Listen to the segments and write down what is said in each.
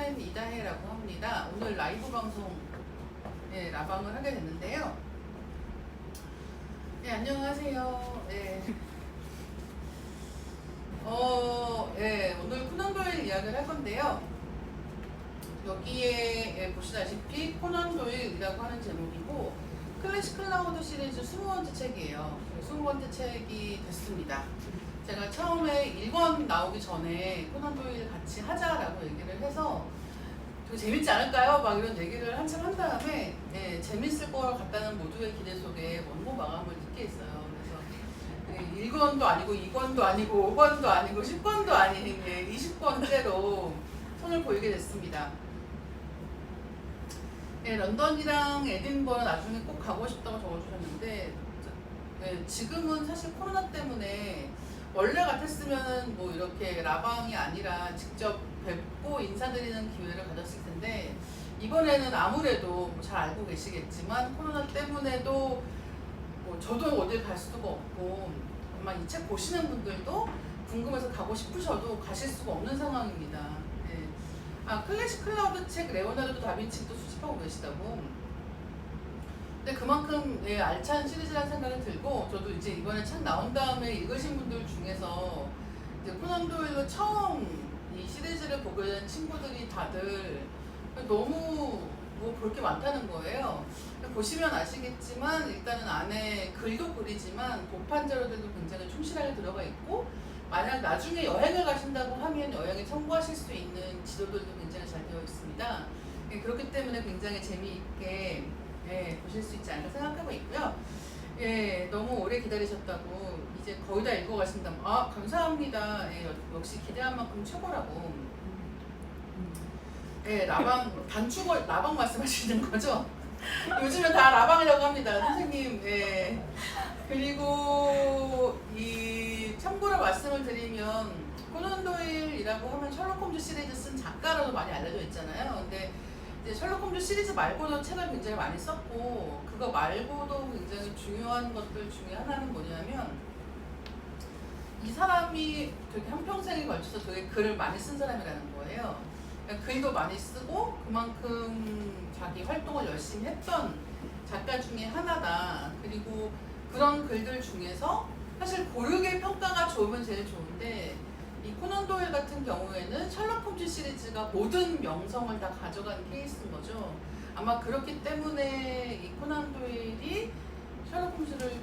저는 이다혜라고 합니다. 오늘 라이브 방송 라방을 하게 됐는데요. 네, 안녕하세요. 오늘 코난 도일 이야기를 할 건데요. 여기에 보시다시피 코난 도일이라고 하는 제목이고 클래식 클라우드 시리즈 20번째 책이에요. 20번째 책이 됐습니다. 제가 처음에 1권 나오기 전에 코난 도일 같이 하자라고 얘기를 해서 되게 재밌지 않을까요? 막 이런 얘기를 한참 한 다음에 재밌을 것 같다는 모두의 기대 속에 원고 마감을 듣게 했어요. 그래서 1권도 아니고 2권도 아니고 5권도 아니고 10권도 아닌 20권째로 손을 보이게 됐습니다. 런던이랑 에딘버러 나중에 꼭 가고 싶다고 적어주셨는데 지금은 사실 코로나 때문에 원래 같았으면 뭐 이렇게 라방이 아니라 직접 뵙고 인사드리는 기회를 가졌을 텐데 이번에는 아무래도 잘 알고 계시겠지만 코로나 때문에도 뭐 저도 어딜 갈 수가 없고 아마 이 책 보시는 분들도 궁금해서 가고 싶으셔도 가실 수가 없는 상황입니다. 클래식 클라우드 책 레오나르도 다빈치도 수집하고 계시다고. 근데 그만큼 알찬 시리즈라는 생각이 들고 저도 이제 이번에 책 나온 다음에 읽으신 분들 중에서 이제 코난 도일로 처음 이 시리즈를 보게 된 친구들이 다들 너무 뭐 볼 게 많다는 거예요. 보시면 아시겠지만 일단은 안에 글도 그리지만 도판 자료들도 굉장히 충실하게 들어가 있고 만약 나중에 여행을 가신다고 하면 여행에 참고하실 수 있는 지도들도 굉장히 잘 되어 있습니다. 그렇기 때문에 굉장히 재미있게 보실 수 있지 않을까 생각하고 있고요. 너무 오래 기다리셨다고 이제 거의 다 읽어가신다면 감사합니다. 역시 기대한 만큼 최고라고. 라방 단축을 라방 말씀하시는 거죠? 요즘은 다 라방이라고 합니다, 선생님. 그리고 이 참고로 말씀을 드리면 코난 도일이라고 하면 셜록 홈즈 시리즈 쓴 작가로도 많이 알려져 있잖아요. 근데 이제 셜록 홈즈 시리즈 말고도 책을 굉장히 많이 썼고 그거 말고도 굉장히 중요한 것들 중에 하나는 뭐냐면 이 사람이 되게 한평생에 걸쳐서 되게 글을 많이 쓴 사람이라는 거예요. 그러니까 글도 많이 쓰고 그만큼 자기 활동을 열심히 했던 작가 중에 하나다. 그리고 그런 글들 중에서 사실 고르게 평가가 좋으면 제일 좋은데 이 코난 도일 같은 경우에는 셜록 홈즈 시리즈가 모든 명성을 다 가져간 케이스인 거죠. 아마 그렇기 때문에 이 코난 도일이 셜록 홈즈를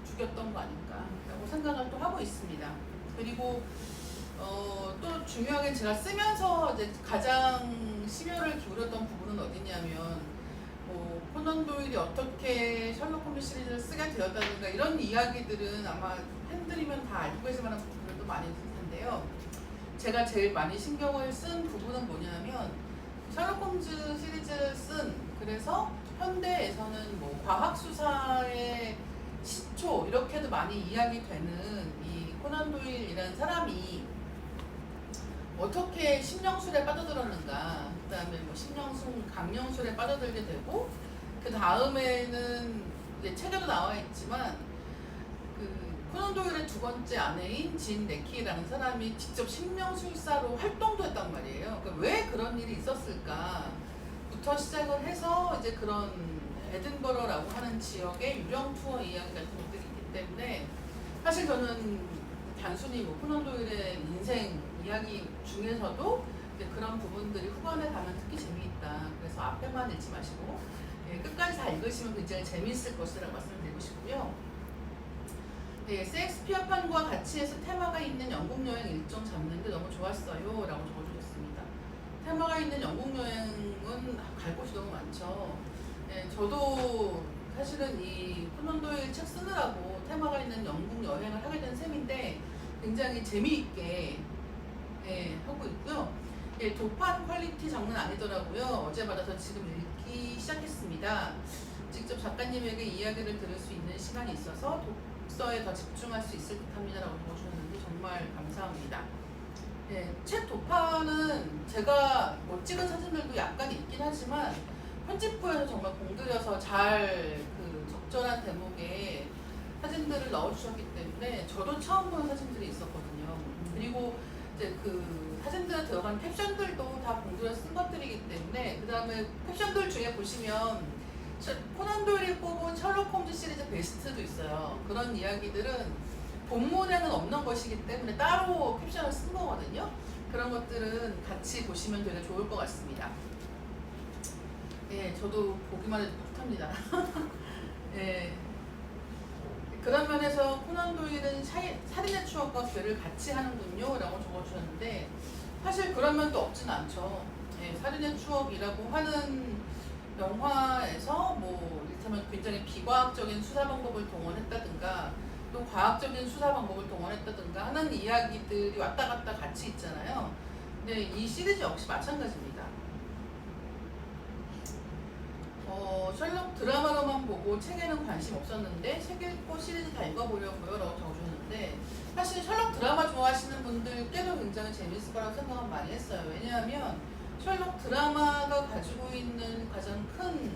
죽였던 거 아닐까라고 생각을 또 하고 있습니다. 그리고 또 중요하게 제가 쓰면서 이제 가장 심혈을 기울였던 부분은 어디냐면 코난 도일이 어떻게 셜록 홈즈 시리즈를 쓰게 되었다든가 이런 이야기들은 아마 팬들이면 다 알고 계실 만한 부분들도 많이 있을 텐데요. 제가 제일 많이 신경을 쓴 부분은 뭐냐면 셜록 홈즈 시리즈를 쓴 그래서 현대에서는 뭐 과학수사의 시초 이렇게도 많이 이야기되는 이 코난 도일이라는 사람이 어떻게 심령술에 빠져들었는가, 그 다음에 뭐 심령술, 강령술에 빠져들게 되고, 그 다음에는 이제 책에도 나와 있지만, 그 코난 도일의 두 번째 아내인 진 네키라는 사람이 직접 심령술사로 활동도 했단 말이에요. 그러니까 왜 그런 일이 있었을까부터 시작을 해서 이제 그런 에든버러라고 하는 지역의 유령 투어 이야기 같은 것들이 있기 때문에 사실 저는 단순히 뭐 코난 도일의 인생 이야기 중에서도 그런 부분들이 후반에 가면 특히 재미있다. 그래서 앞에만 읽지 마시고 끝까지 다 읽으시면 굉장히 재미있을 것이라고 말씀드리고 싶고요. 셰익스피어판과 같이 해서 테마가 있는 영국 여행 일정 잡는데 너무 좋았어요 라고 적어주셨습니다. 테마가 있는 영국 여행은 갈 곳이 너무 많죠. 저도 사실은 이 코난 도일 책 쓰느라고 테마가 있는 영국 여행을 하게 된 셈인데 굉장히 재미있게 하고 있고요. 도판 퀄리티 장난 아니더라고요. 어제 받아서 지금 읽기 시작했습니다. 직접 작가님에게 이야기를 들을 수 있는 시간이 있어서 독서에 더 집중할 수 있을 듯합니다 라고 적어주셨는데 정말 감사합니다. 책 도판은 제가 못 찍은 사진들도 약간 있긴 하지만 편집부에서 정말 공들여서 잘 그 적절한 대목에 사진들을 넣어주셨기 때문에 저도 처음 보는 사진들이 있었거든요. 그리고 이제 그 사진들에 들어간 캡션들도 다 공들여 모두를 쓴 것들이기 때문에. 그 다음에 캡션들 중에 보시면 코난 도일이 뽑은 셜록 홈즈 시리즈 베스트도 있어요. 그런 이야기들은 본문에는 없는 것이기 때문에 따로 캡션을 쓴 거거든요. 그런 것들은 같이 보시면 되게 좋을 것 같습니다. 예, 저도 보기만 해도 뿌듯합니다. 예. 그런 면에서 코난 도일은 살인의 추억과 괴를 같이 하는군요 라고 적어주셨는데, 사실 그런 면도 없진 않죠. 예, 살인의 추억이라고 하는 영화에서 뭐 이를테면 굉장히 비과학적인 수사 방법을 동원했다든가 또 과학적인 수사 방법을 동원했다든가 하는 이야기들이 왔다 갔다 같이 있잖아요. 근데 이 시리즈 역시 마찬가지입니다. 셜록 드라마로만 보고 책에는 관심 없었는데 책 읽고 시리즈 다 읽어보려고요 라고 적어주셨는데, 사실 셜록 드라마 좋아하시는 분들께도 굉장히 재밌을 거라고 생각은 많이 했어요. 왜냐하면 셜록 드라마가 가지고 있는 가장 큰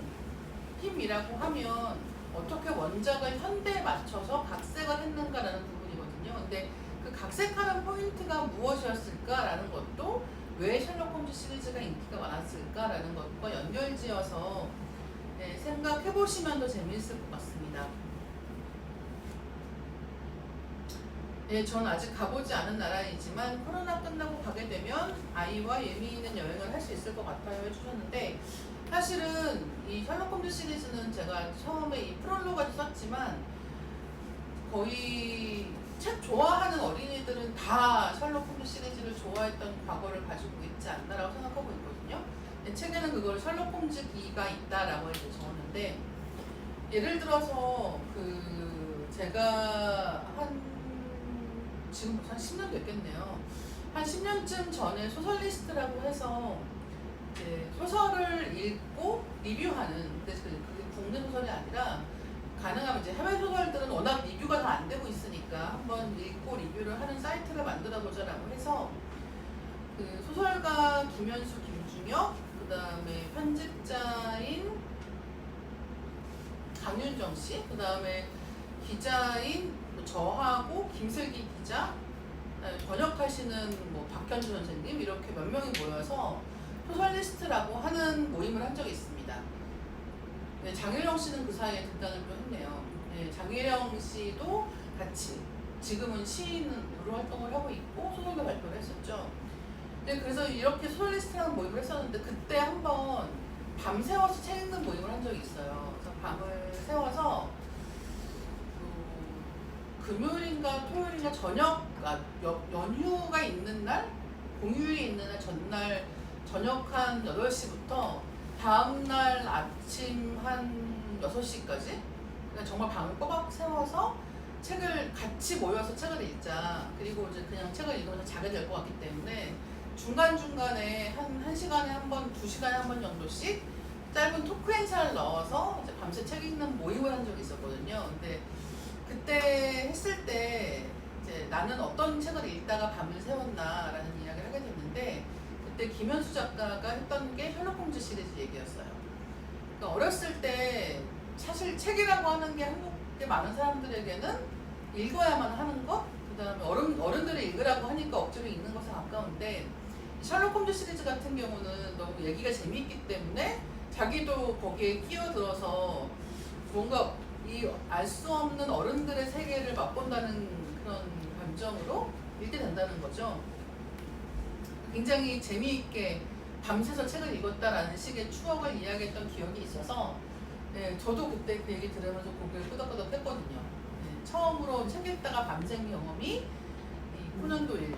힘이라고 하면 어떻게 원작을 현대에 맞춰서 각색을 했는가라는 부분이거든요. 근데 그 각색하는 포인트가 무엇이었을까라는 것도, 왜 셜록 홈즈 시리즈가 인기가 많았을까라는 것과 연결지어서 생각해 보시면 더 재미있을 것 같습니다. 예, 전 아직 가보지 않은 나라이지만 코로나 끝나고 가게 되면 아이와 의미 있는 여행을 할 수 있을 것 같아요 해주셨는데, 사실은 이 셜록 홈즈 시리즈는 제가 처음에 이 프롤로그까지 썼지만 거의 책 좋아하는 어린이들은 다 셜록 홈즈 시리즈를 좋아했던 과거를 가지고 있지 않나라고 생각하고 있거든요. 책에는 그걸 셜록 홈즈기가 있다라고 이제 적었는데, 예를 들어서 제가 지금 벌써 한 10년 됐겠네요. 한 10년쯤 전에 소설리스트라고 해서 이제 소설을 읽고 리뷰하는, 근데 그게 국내 소설이 아니라 가능하면 이제 해외 소설들은 워낙 리뷰가 다 안 되고 있으니까 한번 읽고 리뷰를 하는 사이트를 만들어 보자라고 해서 그 소설가 김현수, 김중혁, 그 다음에 편집자인 강윤정 씨, 그 다음에 기자인 저하고 김슬기 기자, 번역하시는 뭐 박현주 선생님, 이렇게 몇 명이 모여서 소설리스트라고 하는 모임을 한 적이 있습니다. 네, 장일영 씨는 그 사이에 등단을 또 했네요. 네, 장일영 씨도 같이 지금은 시인으로 활동을 하고 있고 소설도 발표를 했었죠. 네, 그래서 이렇게 소설리스트라는 모임을 했었는데, 그때 한번 밤새워서 책 읽는 모임을 한 적이 있어요. 그래서 밤을 새워서 금요일인가 토요일인가 연휴가 있는 날, 공휴일이 있는 날 전날 저녁 한 8시부터 다음날 아침 한 6시까지, 그러니까 정말 밤을 꼬박 세워서 책을 같이 모여서 책을 읽자. 그리고 이제 그냥 책을 읽으면서 자게 될 것 같기 때문에 중간중간에 한 1시간에 한 번, 2시간에 한 번 정도씩 짧은 토크 행사를 넣어서 이제 밤새 책 읽는 모임을 한 적이 있었거든요. 근데 그때 했을 때 이제 나는 어떤 책을 읽다가 밤을 새웠나라는 이야기를 하게 됐는데, 그때 김현수 작가가 했던 게 셜록 홈즈 시리즈 얘기였어요. 그러니까 어렸을 때 사실 책이라고 하는 게 한국의 많은 사람들에게는 읽어야만 하는 것, 그 다음에 어른들이 읽으라고 하니까 억지로 읽는 것에 가까운데, 셜록 홈즈 시리즈 같은 경우는 너무 얘기가 재미있기 때문에 자기도 거기에 끼어들어서 뭔가 이 알 수 없는 어른들의 세계를 맛본다는 그런 감정으로 읽게 된다는 거죠. 굉장히 재미있게 밤새서 책을 읽었다라는 식의 추억을 이야기했던 기억이 있어서, 네, 저도 그때 그 얘기 들으면서 고개를 끄덕끄덕 했거든요. 네, 처음으로 책 읽다가 밤샘 경험이 이 코난 도일.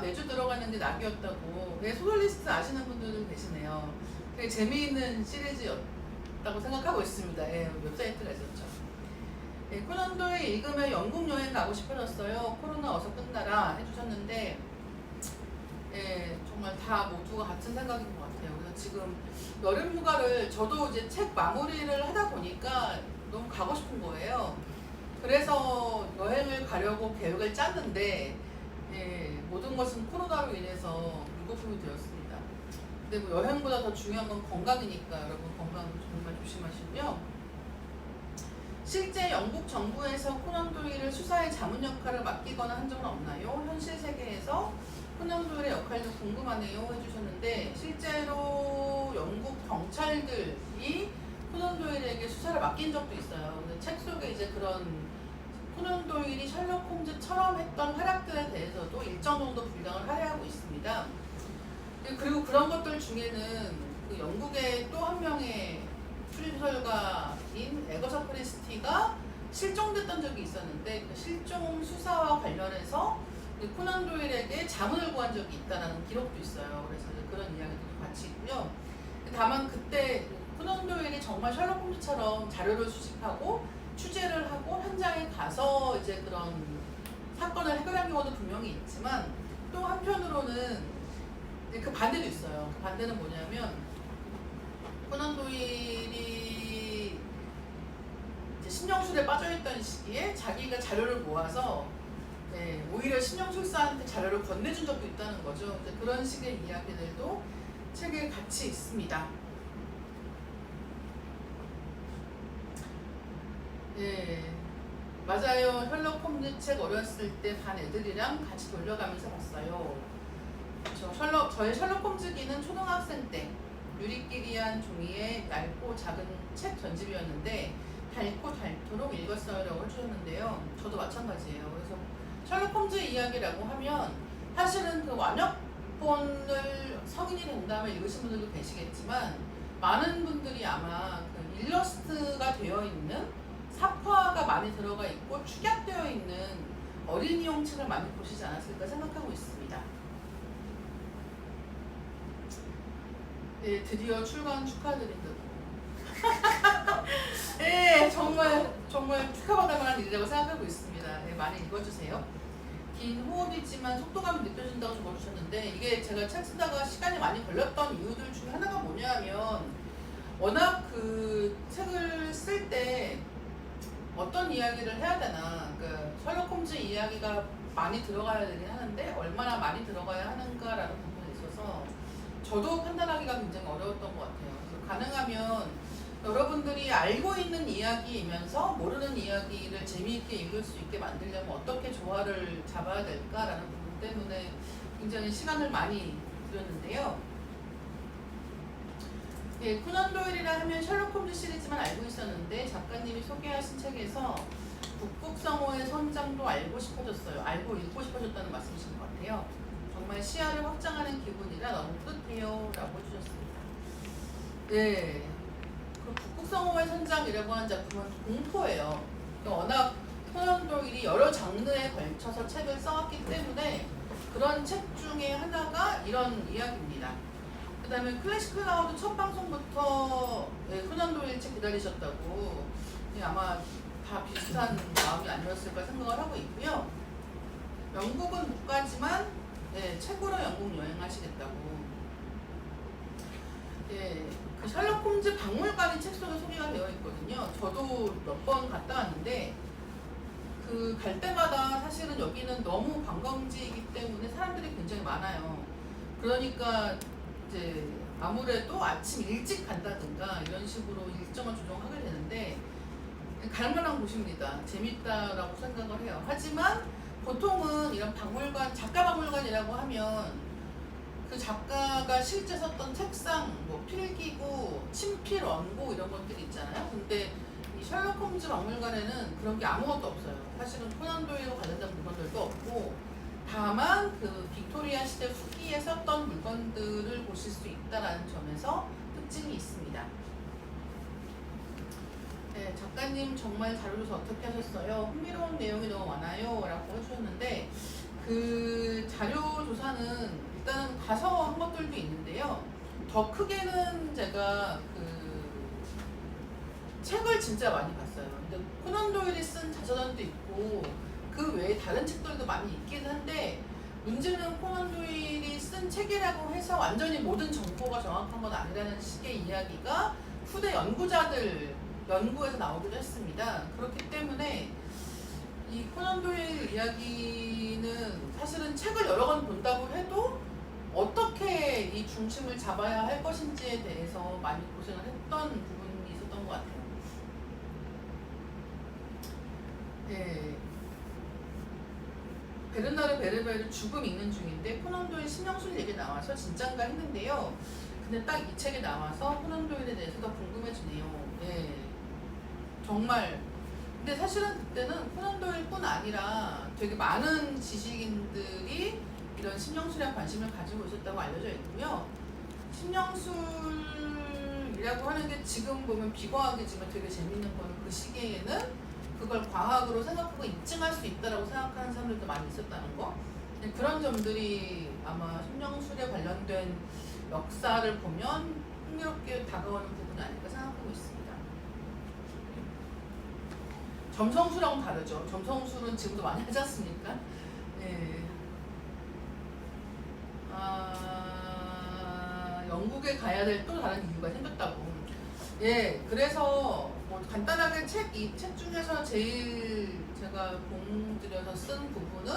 매주 들어갔는데 낙이었다고. 네, 소설리스트 아시는 분들도 계시네요. 되게 재미있는 시리즈였다고 생각하고 있습니다. 예, 웹사이트가 있었죠. 예, 코난 도일 읽으면 영국 여행 가고 싶어졌어요. 코로나 어서 끝나라 해주셨는데, 예, 정말 다 모두가 같은 생각인 것 같아요. 그래서 지금 여름 휴가를, 저도 이제 책 마무리를 하다 보니까 너무 가고 싶은 거예요. 그래서 여행을 가려고 계획을 짰는데, 예, 모든 것은 코로나로 인해서 물거품이 되었습니다. 근데 뭐 여행보다 더 중요한 건 건강이니까 여러분 건강 정말 조심하시고요. 실제 영국 정부에서 코난 도일을 수사의 자문 역할을 맡기거나 한 적은 없나요? 현실 세계에서 코난 도일의 역할도 궁금하네요 해주셨는데, 실제로 영국 경찰들이 코난 도일에게 수사를 맡긴 적도 있어요. 근데 책 속에 이제 그런 코난 도일이 셜록 홈즈처럼 했던 활약들에 대해서도 일정 정도 분량을 할애하고 있습니다. 그리고 그런 것들 중에는 그 영국의 또 한 명의 추리소설가인 에거서 크리스티가 실종됐던 적이 있었는데, 그 실종 수사와 관련해서 코난 도일에게 자문을 구한 적이 있다는 기록도 있어요. 그래서 그런 이야기도 같이 있고요. 다만 그때 코난 도일이 정말 셜록 홈즈처럼 자료를 수집하고 취재를 하고 현장에 가서 이제 그런 사건을 해결한 경우도 분명히 있지만, 또 한편으로는 그 반대도 있어요. 그 반대는 뭐냐면, 코난 도일이 이제 신령술에 빠져있던 시기에 자기가 자료를 모아서 오히려 신령술사한테 자료를 건네준 적도 있다는 거죠. 그런 식의 이야기들도 책에 같이 있습니다. 맞아요. 셜록 홈즈 책 어렸을 때 반 애들이랑 같이 돌려가면서 봤어요. 저의 셜록 홈즈기는 초등학생 때 유리끼리한 종이에 얇고 작은 책 전집이었는데 닳고 닳도록 읽었어요라고 해주셨는데요. 저도 마찬가지예요. 그래서 셜록 홈즈 이야기라고 하면 사실은 그 완역본을 성인이 된 다음에 읽으신 분들도 계시겠지만, 많은 분들이 아마 그 일러스트가 되어 있는 사파가 많이 들어가 있고 축약되어 있는 어린이용 책을 많이 보시지 않았을까 생각하고 있습니다. 네, 드디어 출간 축하드린다고. 네, 정말 축하받을 만한 일이라고 생각하고 있습니다. 네, 많이 읽어주세요. 긴 호흡이지만 속도감이 느껴진다고 적어주셨는데, 이게 제가 책 쓰다가 시간이 많이 걸렸던 이유들 중에 하나가 뭐냐면, 워낙 그 책을 쓸 때 어떤 이야기를 해야 되나, 그 셜록 홈즈 이야기가 많이 들어가야 되긴 하는데 얼마나 많이 들어가야 하는가라는 부분에 있어서 저도 판단하기가 굉장히 어려웠던 것 같아요. 그래서 가능하면 여러분들이 알고 있는 이야기이면서 모르는 이야기를 재미있게 읽을 수 있게 만들려면 어떻게 조화를 잡아야 될까라는 부분 때문에 굉장히 시간을 많이 들였는데요. 코난 도일이라 하면 셜록 홈즈 시리즈만 알고 있었는데, 작가님이 소개하신 책에서 북극성호의 선장도 알고 싶어졌어요. 알고 읽고 싶어졌다는 말씀이신 것 같아요. 정말 시야를 확장하는 기분이라 너무 뿌듯해요 라고 해주셨습니다. 네, 그 북극성호의 선장이라고 하는 작품은 공포예요. 워낙 코난 도일이 여러 장르에 걸쳐서 책을 써왔기 때문에 그런 책 중에 하나가 이런 이야기입니다. 그 다음에 클래식 클라우드 첫 방송부터 코난 도일 책 기다리셨다고, 아마 다 비슷한 마음이 아니었을까 생각을 하고 있고요. 영국은 못 가지만 책으로 영국 여행하시겠다고. 그 셜록 홈즈 박물관이 책 속에 소개가 되어 있거든요. 저도 몇 번 갔다 왔는데 그 갈 때마다 사실은 여기는 너무 관광지이기 때문에 사람들이 굉장히 많아요. 그러니까 이제 아무래도 아침 일찍 간다든가 이런 식으로 일정을 조정하게 되는데, 갈만한 곳입니다. 재밌다라고 생각을 해요. 하지만 보통은 이런 박물관, 작가 박물관이라고 하면 그 작가가 실제 썼던 책상, 뭐 필기구, 친필, 원고 이런 것들이 있잖아요. 근데 이 셜록 홈즈 박물관에는 그런 게 아무것도 없어요. 사실은 코난 도일과 관련된 물건들도 없고, 다만 그 빅토리아 시대 후기에 썼던 물건들을 보실 수 있다는 점에서 특징이 있습니다. 네, 작가님 정말 자료조사 어떻게 하셨어요? 흥미로운 내용이 너무 많아요 라고 해주셨는데, 그 자료조사는 일단은 가서 한 것들도 있는데요. 더 크게는 제가 그 책을 진짜 많이 봤어요. 근데 코난 도일이 쓴 자서전도 있고 그 외에 다른 책들도 많이 있긴 한데, 문제는 코난 도일이 쓴 책이라고 해서 완전히 모든 정보가 정확한 건 아니라는 식의 이야기가 후대 연구자들 연구에서 나오기도 했습니다. 그렇기 때문에 이 코난 도일 이야기는 사실은 책을 여러 권 본다고 해도 어떻게 이 중심을 잡아야 할 것인지에 대해서 많이 고생을 했던 부분이 있었던 것 같아요. 네. 베르나르 베르베르 죽음 읽는 중인데 코난 도일 신명술 얘기 나와서 진짠가 했는데요. 근데 딱 이 책이 나와서 코난 도일에 대해서 더 궁금해지네요. 네, 정말. 근데 사실은 그때는 코난 도일뿐 아니라 되게 많은 지식인들이 이런 심령술에 관심을 가지고 있었다고 알려져 있고요. 심령술이라고 하는 게 지금 보면 비과학이지만 되게 재밌는 거는 그 시기에는 그걸 과학으로 생각하고 입증할 수 있다라고 생각하는 사람들도 많이 있었다는 거. 그런 점들이 아마 심령술에 관련된 역사를 보면 흥미롭게 다가오는 부분이 아닐까 생각하고 있습니다. 점성술하고는 다르죠. 점성술은 지금도 많이 하지 않습니까? 네. 영국에 가야 될 또 다른 이유가 생겼다고. 예, 그래서 뭐 간단하게 이 책 중에서 제일 제가 공들여서 쓴 부분은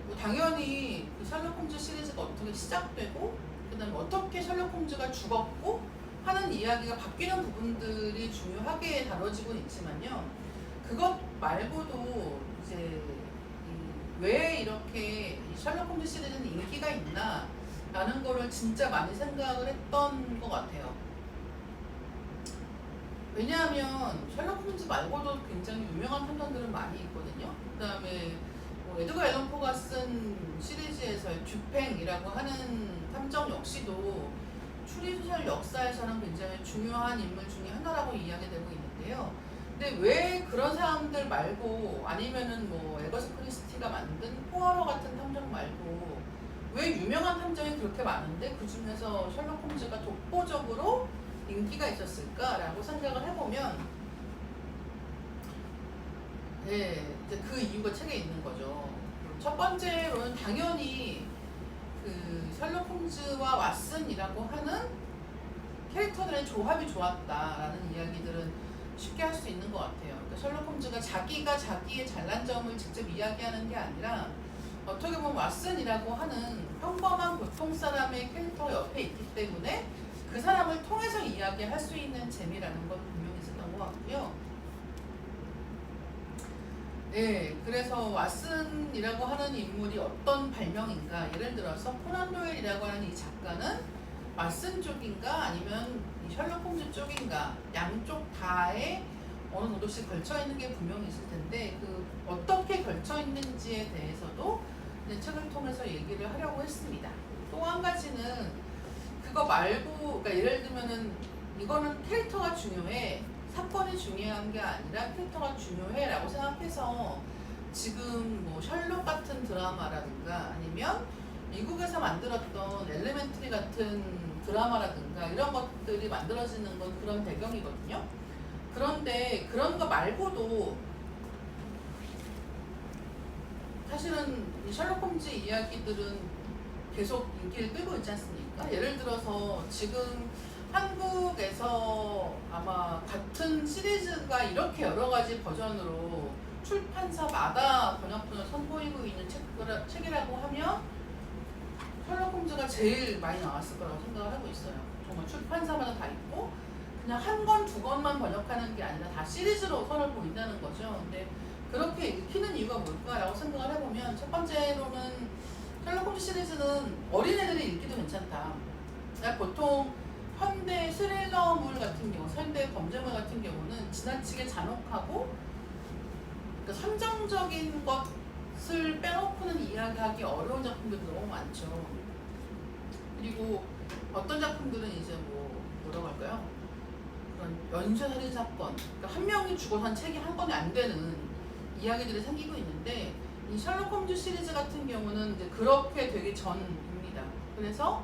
뭐 당연히 그 셜록 홈즈 시리즈가 어떻게 시작되고 그다음에 어떻게 셜록 홈즈가 죽었고 하는 이야기가 바뀌는 부분들이 중요하게 다뤄지고는 있지만요. 그것 말고도 이제 왜 이렇게 셜록 홈즈 시리즈는 인기가 있나 라는 거를 진짜 많이 생각을 했던 것 같아요. 왜냐하면 셜록 홈즈 말고도 굉장히 유명한 탐정들은 많이 있거든요. 그 다음에 뭐 에드거 앨런 포가 쓴 시리즈에서의 듀팽이라고 하는 탐정 역시도 추리소설 역사에서는 굉장히 중요한 인물 중에 하나라고 이야기되고 있는데요. 근데 왜 그런 사람들 말고 아니면은 뭐 에거스 크리스티가 만든 포아로 같은 탐정 말고 왜 유명한 탐정이 그렇게 많은데 그 중에서 셜록 홈즈가 독보적으로 인기가 있었을까라고 생각을 해보면 네, 이제 그 이유가 책에 있는 거죠. 첫 번째로는 당연히 그 셜록 홈즈와 왓슨이라고 하는 캐릭터들의 조합이 좋았다라는 이야기들은 쉽게 할 수 있는 것 같아요. 그러니까 셜록 홈즈가 자기가 자기의 잘난 점을 직접 이야기하는 게 아니라 어떻게 보면 왓슨이라고 하는 평범한 보통 사람의 캐릭터가 옆에 있기 때문에 그 사람을 통해서 이야기할 수 있는 재미라는 건 분명히 있었던 것 같고요. 네, 그래서 왓슨이라고 하는 인물이 어떤 발명인가, 예를 들어서 코난 도일이라고 하는 이 작가는 왓슨 쪽인가 아니면 셜록 홈즈 쪽인가, 양쪽 다에 어느 정도씩 걸쳐 있는 게 분명히 있을 텐데 그 어떻게 걸쳐 있는지에 대해서도 책을 통해서 얘기를 하려고 했습니다. 또 한 가지는 그거 말고, 그러니까 예를 들면은 이거는 캐릭터가 중요해, 사건이 중요한 게 아니라 캐릭터가 중요해라고 생각해서 지금 뭐 셜록 같은 드라마라든가 아니면 미국에서 만들었던 엘레멘트리 같은 드라마라든가 이런 것들이 만들어지는 건 그런 배경이거든요. 그런데 그런 거 말고도 사실은 이 셜록 홈즈 이야기들은 계속 인기를 끌고 있지 않습니까? 예를 들어서 지금 한국에서 아마 같은 시리즈가 이렇게 여러 가지 버전으로 출판사마다 번역본을 선보이고 있는 책이라고 하면 셜록 홈즈가 제일 많이 나왔을 거라고 생각을 하고 있어요. 정말 출판사마다 다 있고 그냥 한 권, 두 권만 번역하는 게 아니라 다 시리즈로 선을 보인다는 거죠. 근데 그렇게 읽히는 이유가 뭘까라고 생각을 해보면 첫 번째로는 셜록 홈즈 시리즈는 어린애들이 읽기도 괜찮다. 그러니까 보통 현대 스릴러물 같은 경우, 현대 범죄물 같은 경우는 지나치게 잔혹하고 그러니까 선정적인 것을 빼놓고는 이야기하기 어려운 작품들이 너무 많죠. 그리고 어떤 작품들은 이제 뭐라고 할까요? 그런 연쇄살인 사건, 그러니까 한 명이 죽어서 한 책이 한 권이 안 되는 이야기들이 생기고 있는데 이 셜록 홈즈 시리즈 같은 경우는 이제 그렇게 되기 전입니다. 그래서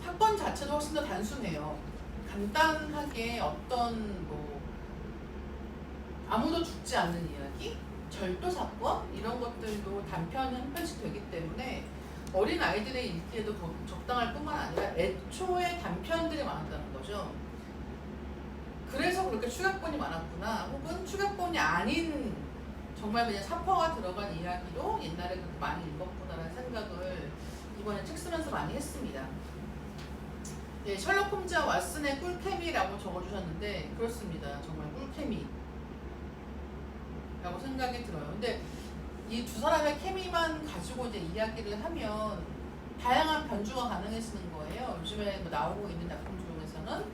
사건 자체도 훨씬 더 단순해요. 간단하게 어떤 아무도 죽지 않는 이야기, 절도 사건 이런 것들도 단편이 한 편씩 되기 때문에 어린 아이들의 읽기에도 적당할 뿐만 아니라 애초에 단편들이 많았다는 거죠. 그래서 그렇게 추격본이 많았구나, 혹은 추격본이 아닌 정말 그냥 사퍼가 들어간 이야기도 옛날에 그렇게 많이 읽었구나라는 생각을 이번에 책 쓰면서 많이 했습니다. 예, 셜록 홈즈와 왓슨의 꿀케미라고 적어주셨는데 그렇습니다. 정말 꿀케미 라고 생각이 들어요. 근데 이 두 사람의 케미만 가지고 이제 이야기를 하면 다양한 변주가 가능해지는 거예요. 요즘에 뭐 나오고 있는 작품 중에서는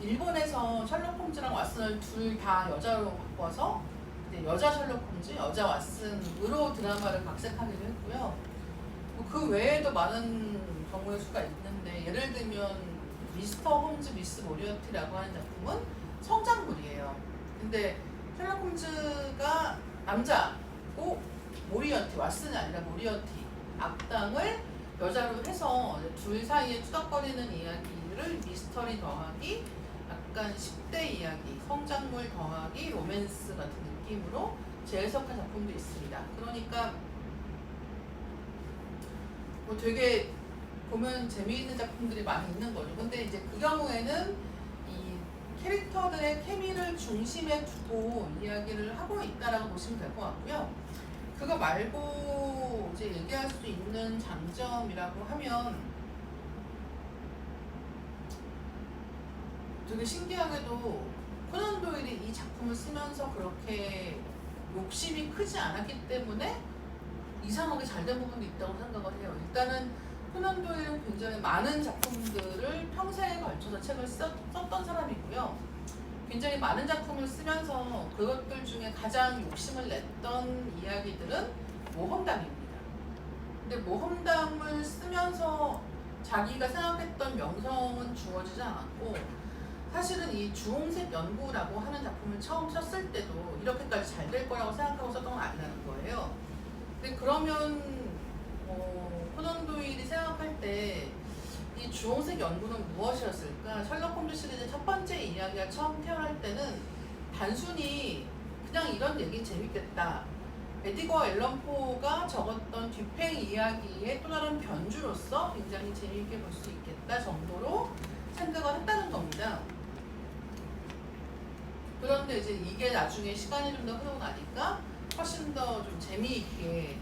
일본에서 셜록 홈즈랑 왓슨을 둘 다 여자로 바꿔서 이제 여자 셜록 홈즈, 여자 왓슨으로 드라마를 각색하기도 했고요. 그 외에도 많은 경우의 수가 있는데, 예를 들면 미스터 홈즈 미스 모리어티라고 하는 작품은 성장물이에요. 근데 셜록 홈즈가 남자고 모리어티, 왓슨이 아니라 모리어티 악당을 여자로 해서 둘 사이에 투닥거리는 이야기를 미스터리 더하기 약간 10대 이야기, 성장물 더하기 로맨스 같은 느낌으로 재해석한 작품도 있습니다. 그러니까 뭐 되게 보면 재미있는 작품들이 많이 있는 거죠. 근데 이제 그 경우에는 이 캐릭터들의 케미를 중심에 두고 이야기를 하고 있다라고 보시면 될 것 같고요. 그거 말고 이제 얘기할 수 있는 장점이라고 하면 되게 신기하게도 코난 도일이 이 작품을 쓰면서 그렇게 욕심이 크지 않았기 때문에 이상하게 잘 된 부분도 있다고 생각을 해요. 일단은 코난 도일은 굉장히 많은 작품들을 평생에 걸쳐서 책을 썼던 사람이고요. 굉장히 많은 작품을 쓰면서 그것들 중에 가장 욕심을 냈던 이야기들은 모험담입니다. 근데 모험담을 쓰면서 자기가 생각했던 명성은 주어지지 않았고, 사실은 이 주홍색 연구라고 하는 작품을 처음 썼을 때도 이렇게까지 잘 될 거라고 생각하고 썼던 건 아니라는 거예요. 근데 그러면 코난 도일이 생각할 때 이 주홍색 연구는 무엇이었을까? 셜록 홈즈 시리즈 첫 번째 이야기가 처음 태어날 때는 단순히 그냥 이런 얘기 재밌겠다, 에디거 앨런 포가 적었던 뒤팽 이야기의 또 다른 변주로서 굉장히 재미있게 볼 수 있겠다 정도로 생각을 했다는 겁니다. 그런데 이제 이게 나중에 시간이 좀 더 흐르고 나니까 훨씬 더 좀 재미있게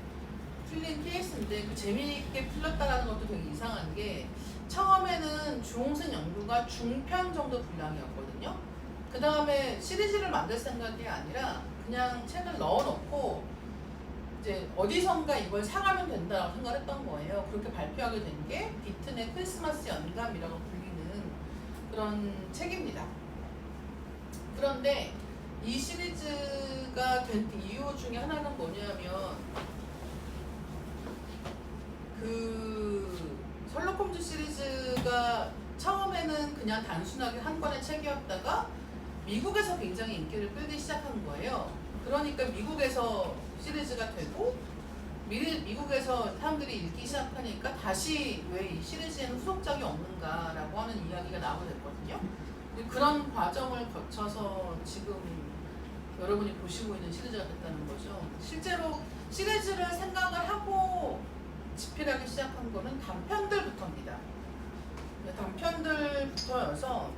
풀린 케이스인데, 그 재미있게 풀렸다라는 것도 되게 이상한 게, 처음에는 주홍색 연구가 중편 정도 분량이었거든요. 그 다음에 시리즈를 만들 생각이 아니라 그냥 책을 넣어놓고 이제 어디선가 이걸 사가면 된다고 생각했던 거예요. 그렇게 발표하게 된 게 비튼의 크리스마스 연감이라고 불리는 그런 책입니다. 그런데 이 시리즈가 된 이유 중에 하나는 뭐냐면, 그 셜록 홈즈 시리즈가 처음에는 그냥 단순하게 한 권의 책이었다가 미국에서 굉장히 인기를 끌기 시작한 거예요. 그러니까 미국에서 시리즈가 되고 미국에서 사람들이 읽기 시작하니까 다시 왜 이 시리즈에는 후속작이 없는가라고 하는 이야기가 나오게 됐거든요. 그런 과정을 거쳐서 지금 여러분이 보시고 있는 시리즈가 됐다는 거죠. 실제로 시리즈를 생각을 하고 집필하기 시작한 거는 단편들부터입니다. 단편들부터여서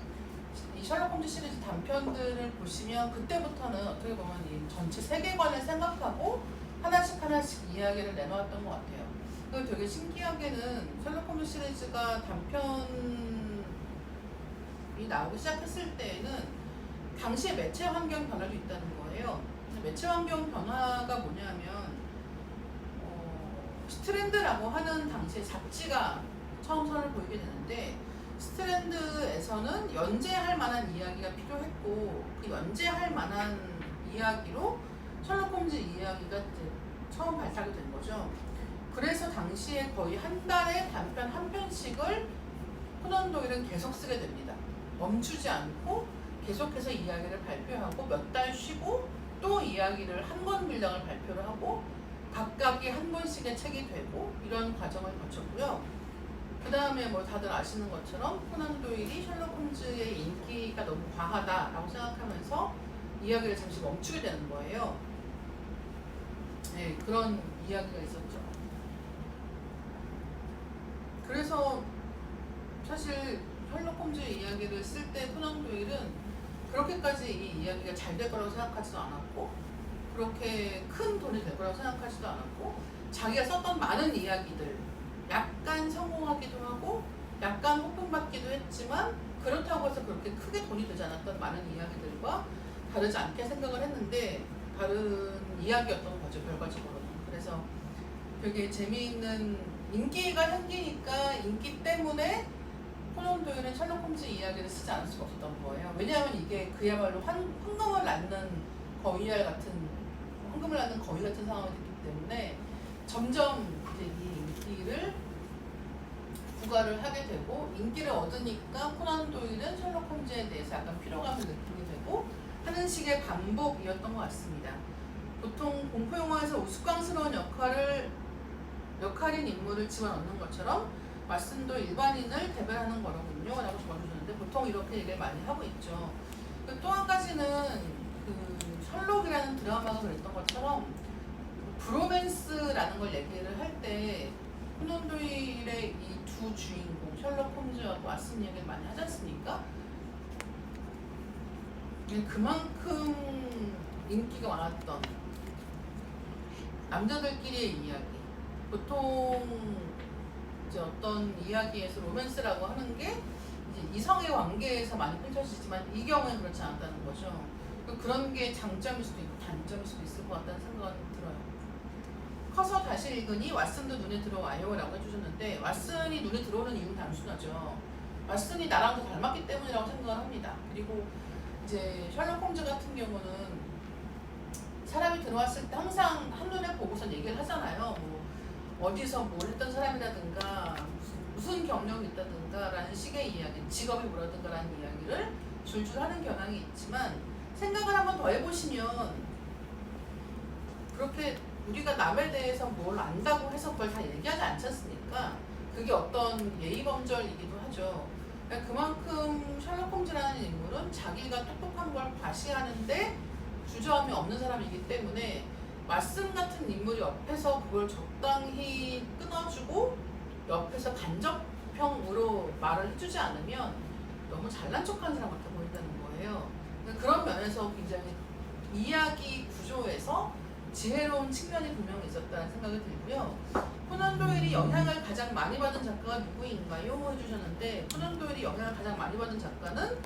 이 셜록 홈즈 시리즈 단편들을 보시면 그때부터는 어떻게 보면 이 전체 세계관을 생각하고 하나씩 이야기를 내놓았던 것 같아요. 그리고 되게 신기하게는 셜록 홈즈 시리즈가 단편이 나오기 시작했을 때에는 당시에 매체 환경 변화도 있다는 거예요. 매체 환경 변화가 뭐냐면 스트랜드라고 하는 당시에 잡지가 처음 선을 보이게 되는데, 스트랜드에서는 연재할 만한 이야기가 필요했고, 그 연재할 만한 이야기로 셜록 홈즈 이야기가 처음 발탁이 된 거죠. 그래서 당시에 거의 한 달에 단편 한 편씩을 코난 도일은 계속 쓰게 됩니다. 멈추지 않고 계속해서 이야기를 발표하고 몇 달 쉬고 또 이야기를 한 권 분량을 발표를 하고 각각이 한 권씩의 책이 되고 이런 과정을 거쳤고요. 그 다음에 뭐 다들 아시는 것처럼 코난 도일이 셜록 홈즈의 인기가 너무 과하다라고 생각하면서 이야기를 잠시 멈추게 되는 거예요. 네, 그런 이야기가 있었죠. 그래서 사실 셜록 홈즈 이야기를 쓸 때 코난 도일은 그렇게까지 이 이야기가 잘 될 거라고 생각하지도 않았고, 그렇게 큰 돈이 될 거라고 생각하지도 않았고, 자기가 썼던 많은 이야기들 약간 성공하기도 하고 약간 호평받기도 했지만 그렇다고 해서 그렇게 크게 돈이 되지 않았던 많은 이야기들과 다르지 않게 생각을 했는데 다른 이야기였던 거죠, 결과적으로는. 그래서 되게 재미있는 인기가 생기니까 인기 때문에 코난 도일은 셜록 홈즈 이야기를 쓰지 않을 수가 없었던 거예요. 왜냐하면 이게 그야말로 황금을 낳는 거위알 같은 황금을 낳는 거위 같은 상황이 됐기 때문에 점점 이제 이 인기를 부과를 하게 되고 인기를 얻으니까 코난 도일은 셜록 홈즈에 대해서 약간 피로감을 느끼게 되고 하는 식의 반복이었던 것 같습니다. 보통 공포 영화에서 우스꽝스러운 역할인 인물을 집어넣는 것처럼 왓슨도 일반인을 대변하는 거로군요 라고 적어주셨는데 보통 이렇게 얘기를 많이 하고 있죠. 또 한 가지는 그 셜록이라는 드라마가 그랬던 것처럼 브로맨스라는 걸 얘기를 할 때 코난 도일의 이 두 주인공 셜록 홈즈하고 왓슨 얘기를 많이 하지 않습니까? 그만큼 인기가 많았던 남자들끼리의 이야기. 보통 이제 어떤 이야기에서 로맨스라고 하는 게 이제 이성의 관계에서 많이 펼쳐지지만 이 경우는 그렇지 않았다는 거죠. 그런 게 장점일 수도 있고 단점일 수도 있을 것 같다는 생각은 들어요. 커서 다시 읽으니 왓슨도 눈에 들어와요 라고 해주셨는데 왓슨이 눈에 들어오는 이유는 단순하죠. 왓슨이 나랑 더 닮았기 때문이라고 생각을 합니다. 그리고 이제 셜록 홈즈 같은 경우는 사람이 들어왔을 때 항상 한눈에 보고서 얘기를 하잖아요. 뭐 어디서 뭘 했던 사람이라든가 무슨 경력이 있다든가 라는 식의 이야기, 직업이 뭐라든가 라는 이야기를 줄줄 하는 경향이 있지만 생각을 한번 더 해보시면 그렇게 우리가 남에 대해서 뭘 안다고 해서 그걸 다 얘기하지 않지 않습니까? 그게 어떤 예의범절이기도 하죠. 그러니까 그만큼 셜록 홈즈라는 인물은 자기가 똑똑한 걸 과시하는데 주저함이 없는 사람이기 때문에 왓슨 같은 인물이 옆에서 그걸 적당히 끊어주고 옆에서 간접형으로 말을 해주지 않으면 너무 잘난 척하는 사람 같아 보인다는 거예요. 그런 면에서 굉장히 이야기 구조에서 지혜로운 측면이 분명히 있었다는 생각이 들고요. 코난 도일이 영향을 가장 많이 받은 작가가 누구인가요? 해주셨는데 코난 도일이 영향을 가장 많이 받은 작가는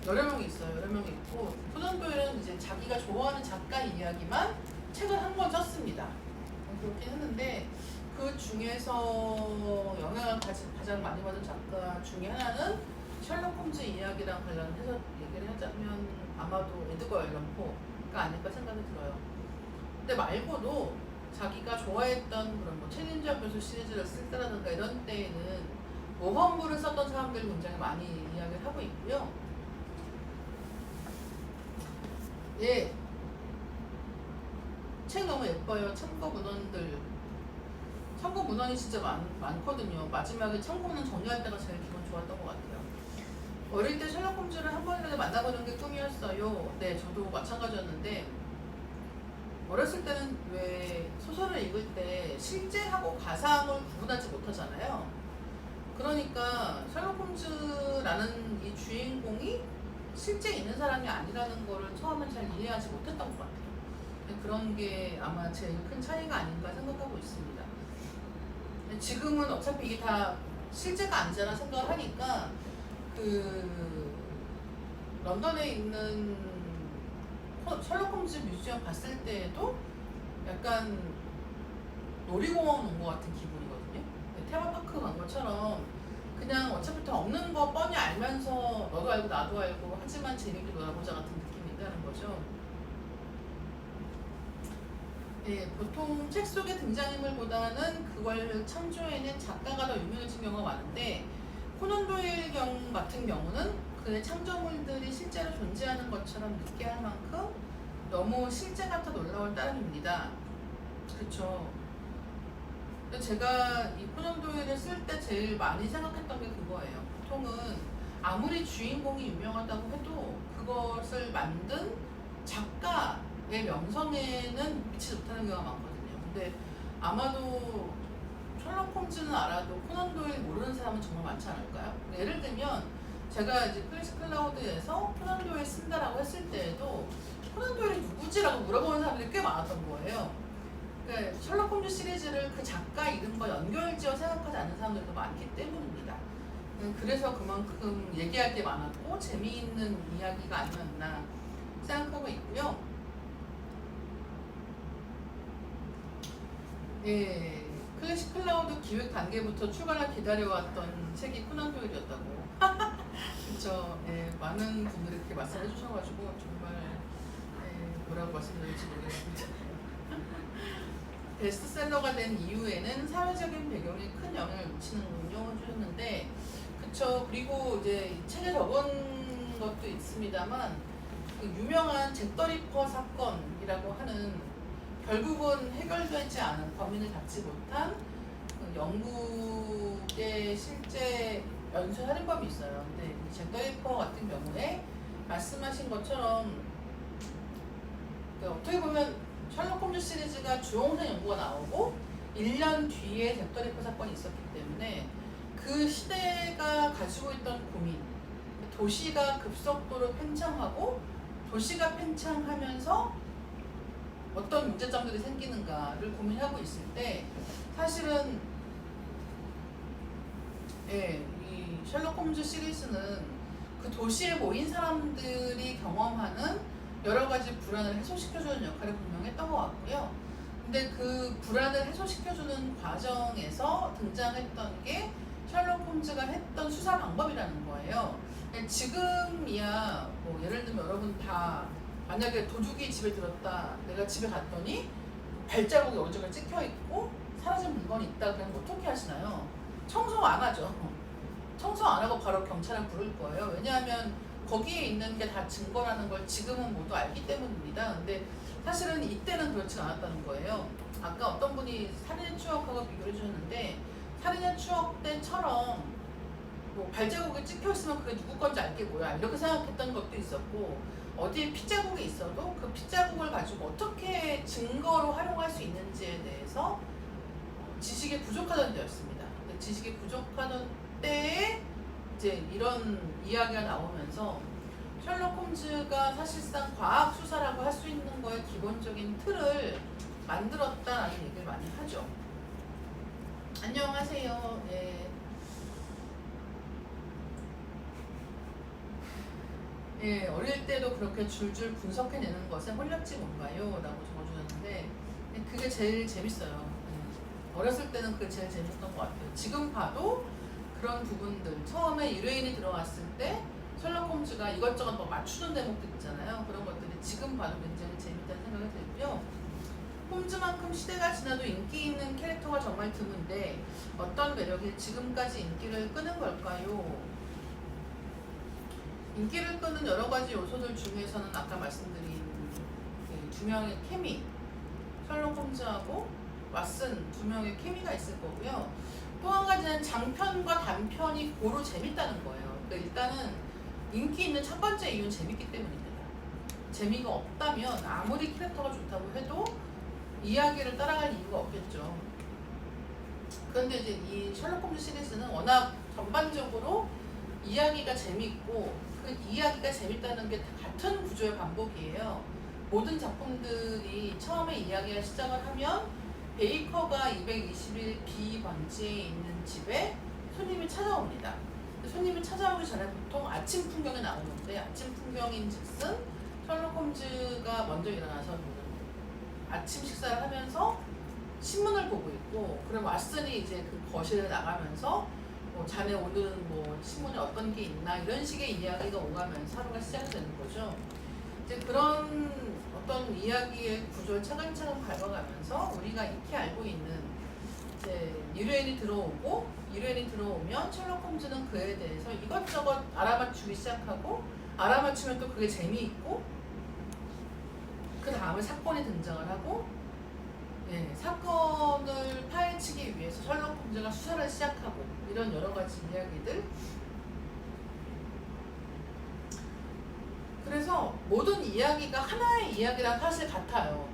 여러 명이 있어요. 여러 명이 있고 코난 도일은 이제 자기가 좋아하는 작가 이야기만 책을 한 권 썼습니다. 그렇긴 했는데 그 중에서 영향을 가장 많이 받은 작가 중에 하나는 셜록 홈즈 이야기랑 관련해서 얘기를 하자면 아마도 에드거 앨런 포가 아닐까 생각이 들어요. 근데 말고도 자기가 좋아했던 그런 뭐 챌린저 교수 시리즈를 쓸 때라든가 이런 때에는 모험물을 썼던 사람들이 굉장히 많이 이야기를 하고 있고요. 예, 책 너무 예뻐요. 참고 문헌들. 참고 문헌이 진짜 많거든요. 마지막에 참고 문헌 정리할 때가 제일 기분 좋았던 것 같아요. 어릴 때 셜록 홈즈를 한 번이라도 만나보는 게 꿈이었어요. 네, 저도 마찬가지였는데 어렸을 때는 왜 소설을 읽을 때 실제하고 가상을 구분하지 못하잖아요. 그러니까 셜록 홈즈라는 이 주인공이 실제 있는 사람이 아니라는 거를 처음엔 잘 이해하지 못했던 것 같아요. 그런 게 아마 제일 큰 차이가 아닌가 생각하고 있습니다. 지금은 어차피 이게 다 실제가 아니잖아 생각을 하니까 그 런던에 있는 셜록 홈즈 뮤지엄 갔을 때에도 약간 놀이공원 온 것 같은 기분이거든요. 테마파크 간 것처럼 그냥 어차피 다 없는 거 뻔히 알면서 너도 알고 나도 알고 하지만 재밌게 놀아보자 같은 느낌이 있다는 거죠. 예, 보통 책 속의 등장인물보다는 그걸 창조해낸 작가가 더 유명해진 경우가 많은데 코난 도일 같은 경우는 그의 창조물들이 실제로 존재하는 것처럼 느끼할 만큼 너무 실제 같아 놀라울 따름입니다. 그렇죠. 제가 이 코난 도일을 쓸 때 제일 많이 생각했던 게 그거예요. 보통은 아무리 주인공이 유명하다고 해도 그것을 만든 작가의 명성에는 미치지 못하는 경우가 많거든요. 근데 아마도 셜록 홈즈는 알아도 코난 도일 모르는 사람은 정말 많지 않을까요? 예를 들면 제가 이제 크리스 클라우드에서 코난 도일 쓴다라고 했을 때에도 코난 도일이 누구지라고 물어보는 사람들이 꽤 많았던 거예요. 그러니까 셜록 홈즈 시리즈를 그 작가 이름과 연결지어 생각하지 않는 사람들도 많기 때문입니다. 그래서 그만큼 얘기할 게 많았고 재미있는 이야기가 아니었나 생각하고 있고요. 예, 클래식 클라우드 기획 단계부터 출간을 기다려왔던 책이 코난 도일이었다고. 그쵸. 예, 많은 분들이 그렇게 말씀해 주셔가지고 정말 뭐라고 말씀드릴지 모르겠습니다. 베스트셀러가 된 이후에는 사회적인 배경에 큰 영향을 미치는군요 해주셨는데, 그쵸. 그리고 이제 책에 적은 것도 있습니다만 그 유명한 잭 더 리퍼 사건이라고 하는, 결국은 해결되지 않은, 범인을 잡지 못한 그 영국의 실제 연쇄살인범이 있어요. 근데 이 잭 더 리퍼 같은 경우에 말씀하신 것처럼 어떻게 보면 셜록 홈즈 시리즈가 주홍색 연구가 나오고 1년 뒤에 잭 더 리퍼 사건이 있었기 때문에 그 시대가 가지고 있던 고민, 도시가 급속도로 팽창하고 도시가 팽창하면서 어떤 문제점들이 생기는가를 고민하고 있을 때, 사실은 이 셜록 홈즈 시리즈는 그 도시에 모인 사람들이 경험하는 여러 가지 불안을 해소시켜주는 역할을 분명했던 것 같고요. 근데 그 불안을 해소시켜주는 과정에서 등장했던 게 셜록 홈즈가 했던 수사 방법이라는 거예요. 지금이야 뭐 예를 들면 여러분 다 만약에 도둑이 집에 들었다, 내가 집에 갔더니 발자국이 어디저기 찍혀 있고 사라진 물건이 있다, 그러면 어떻게 하시나요? 청소 안 하죠. 청소 안 하고 바로 경찰을 부를 거예요. 왜냐하면 거기에 있는 게 다 증거라는 걸 지금은 모두 알기 때문입니다. 근데 사실은 이때는 그렇지 않았다는 거예요. 아까 어떤 분이 살인의 추억하고 비교해 주셨는데, 살인의 추억 때처럼 뭐 발자국이 찍혀 있으면 그게 누구 건지 알게 뭐야, 이렇게 생각했던 것도 있었고, 어디에 핏자국이 있어도 그 핏자국을 가지고 어떻게 증거로 활용할 수 있는지에 대해서 지식이 부족하던 때였습니다. 지식이 부족하던 때에 이제 이런 이야기가 나오면서 셜록 홈즈가 사실상 과학 수사라고 할 수 있는 거에 기본적인 틀을 만들었다라는 얘기를 많이 하죠. 안녕하세요. 네. 예, 어릴 때도 그렇게 줄줄 분석해내는 것에 홀렸지 뭔가요? 라고 적어주셨는데, 그게 제일 재밌어요. 어렸을 때는 그게 제일 재밌었던 것 같아요. 지금 봐도 그런 부분들, 처음에 의뢰인이 들어왔을 때 셜록 홈즈가 이것저것 뭐 맞추는 대목들 있잖아요. 그런 것들이 지금 봐도 굉장히 재밌다는 생각이 들고요. 홈즈만큼 시대가 지나도 인기 있는 캐릭터가 정말 드문데 어떤 매력이 지금까지 인기를 끄는 걸까요? 인기를 끄는 여러 가지 요소들 중에서는 아까 말씀드린 두 명의 케미, 셜록 홈즈하고 왓슨 두 명의 케미가 있을 거고요. 또 한 가지는 장편과 단편이 고루 재밌다는 거예요. 그러니까 일단은 인기 있는 첫 번째 이유는 재밌기 때문입니다. 재미가 없다면 아무리 캐릭터가 좋다고 해도 이야기를 따라갈 이유가 없겠죠. 그런데 이제 이 셜록 홈즈 시리즈는 워낙 전반적으로 이야기가 재밌고, 그 이야기가 재밌다는 게 다 같은 구조의 반복이에요. 모든 작품들이 처음에 이야기가 시작을 하면 베이커가 221 B 번지에 있는 집에 손님이 찾아옵니다. 손님이 찾아오기 전에 보통 아침 풍경이 나오는데, 아침 풍경인 즉슨 셜록 홈즈가 먼저 일어나서 아침 식사를 하면서 신문을 보고 있고, 그럼 왓슨이 이제 그 거실에 나가면서 뭐 자네 오늘은 뭐 신문에 어떤 게 있나, 이런 식의 이야기가 오가면서 하루가 시작이 되는 거죠. 이제 그런 어떤 이야기의 구조를 차근차근 밟아가면서 우리가 익히 알고 있는 이제 의뢰인이 들어오면 셜록 홈즈는 그에 대해서 이것저것 알아맞추기 시작하고, 알아맞추면 또 그게 재미있고, 그 다음에 사건이 등장을 하고, 사건을 파헤치기 위해서 셜록 홈즈가 수사를 시작하고, 이런 여러 가지 이야기들. 그래서 모든 이야기가 하나의 이야기랑 사실 같아요.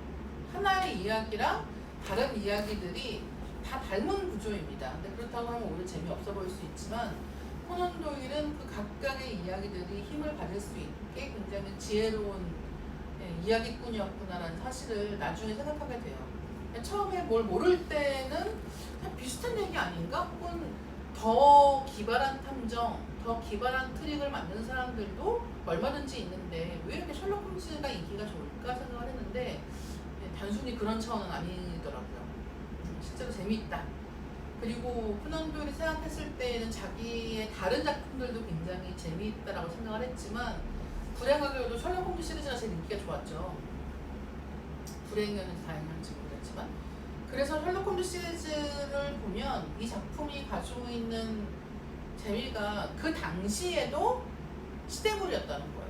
하나의 이야기랑 다른 이야기들이 다 닮은 구조입니다. 근데 그렇다고 하면 오히려 재미없어 보일 수 있지만, 코난 도일은 그 각각의 이야기들이 힘을 받을 수 있게 굉장히 지혜로운 이야기꾼이었구나라는 사실을 나중에 생각하게 돼요. 처음에 뭘 모를 때는 비슷한 얘기 아닌가? 혹은 더 기발한 탐정, 더 기발한 트릭을 만드는 사람들도 얼마든지 있는데 왜 이렇게 셜록 홈즈가 인기가 좋을까 생각을 했는데, 단순히 그런 차원은 아니더라고요. 실제로 재미있다. 그리고 코난 도일이 생각했을 때에는 자기의 다른 작품들도 굉장히 재미있다라고 생각을 했지만 불행하게도 셜록 홈즈 시리즈가 제일 인기가 좋았죠. 불행이었는지 다행이었는지 모르겠지만. 그래서 셜록 홈즈 시리즈를 보면 이 작품이 가지고 있는 재미가 그 당시에도 시대물이었다는 거예요.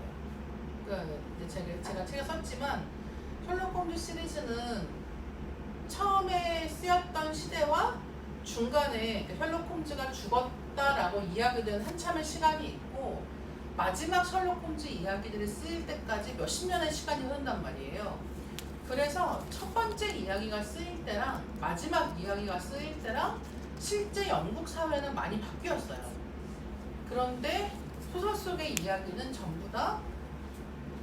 그러니까 제가 책에 썼지만 셜록 홈즈 시리즈는 처음에 쓰였던 시대와 중간에 셜록 홈즈가 죽었다라고 이야기된 한참의 시간이 있고 마지막 셜록 홈즈 이야기들이 쓰일 때까지 몇십 년의 시간이 흐른단 말이에요. 그래서 첫 번째 이야기가 쓰일 때랑 마지막 이야기가 쓰일 때랑 실제 영국 사회는 많이 바뀌었어요. 그런데 소설 속의 이야기는 전부 다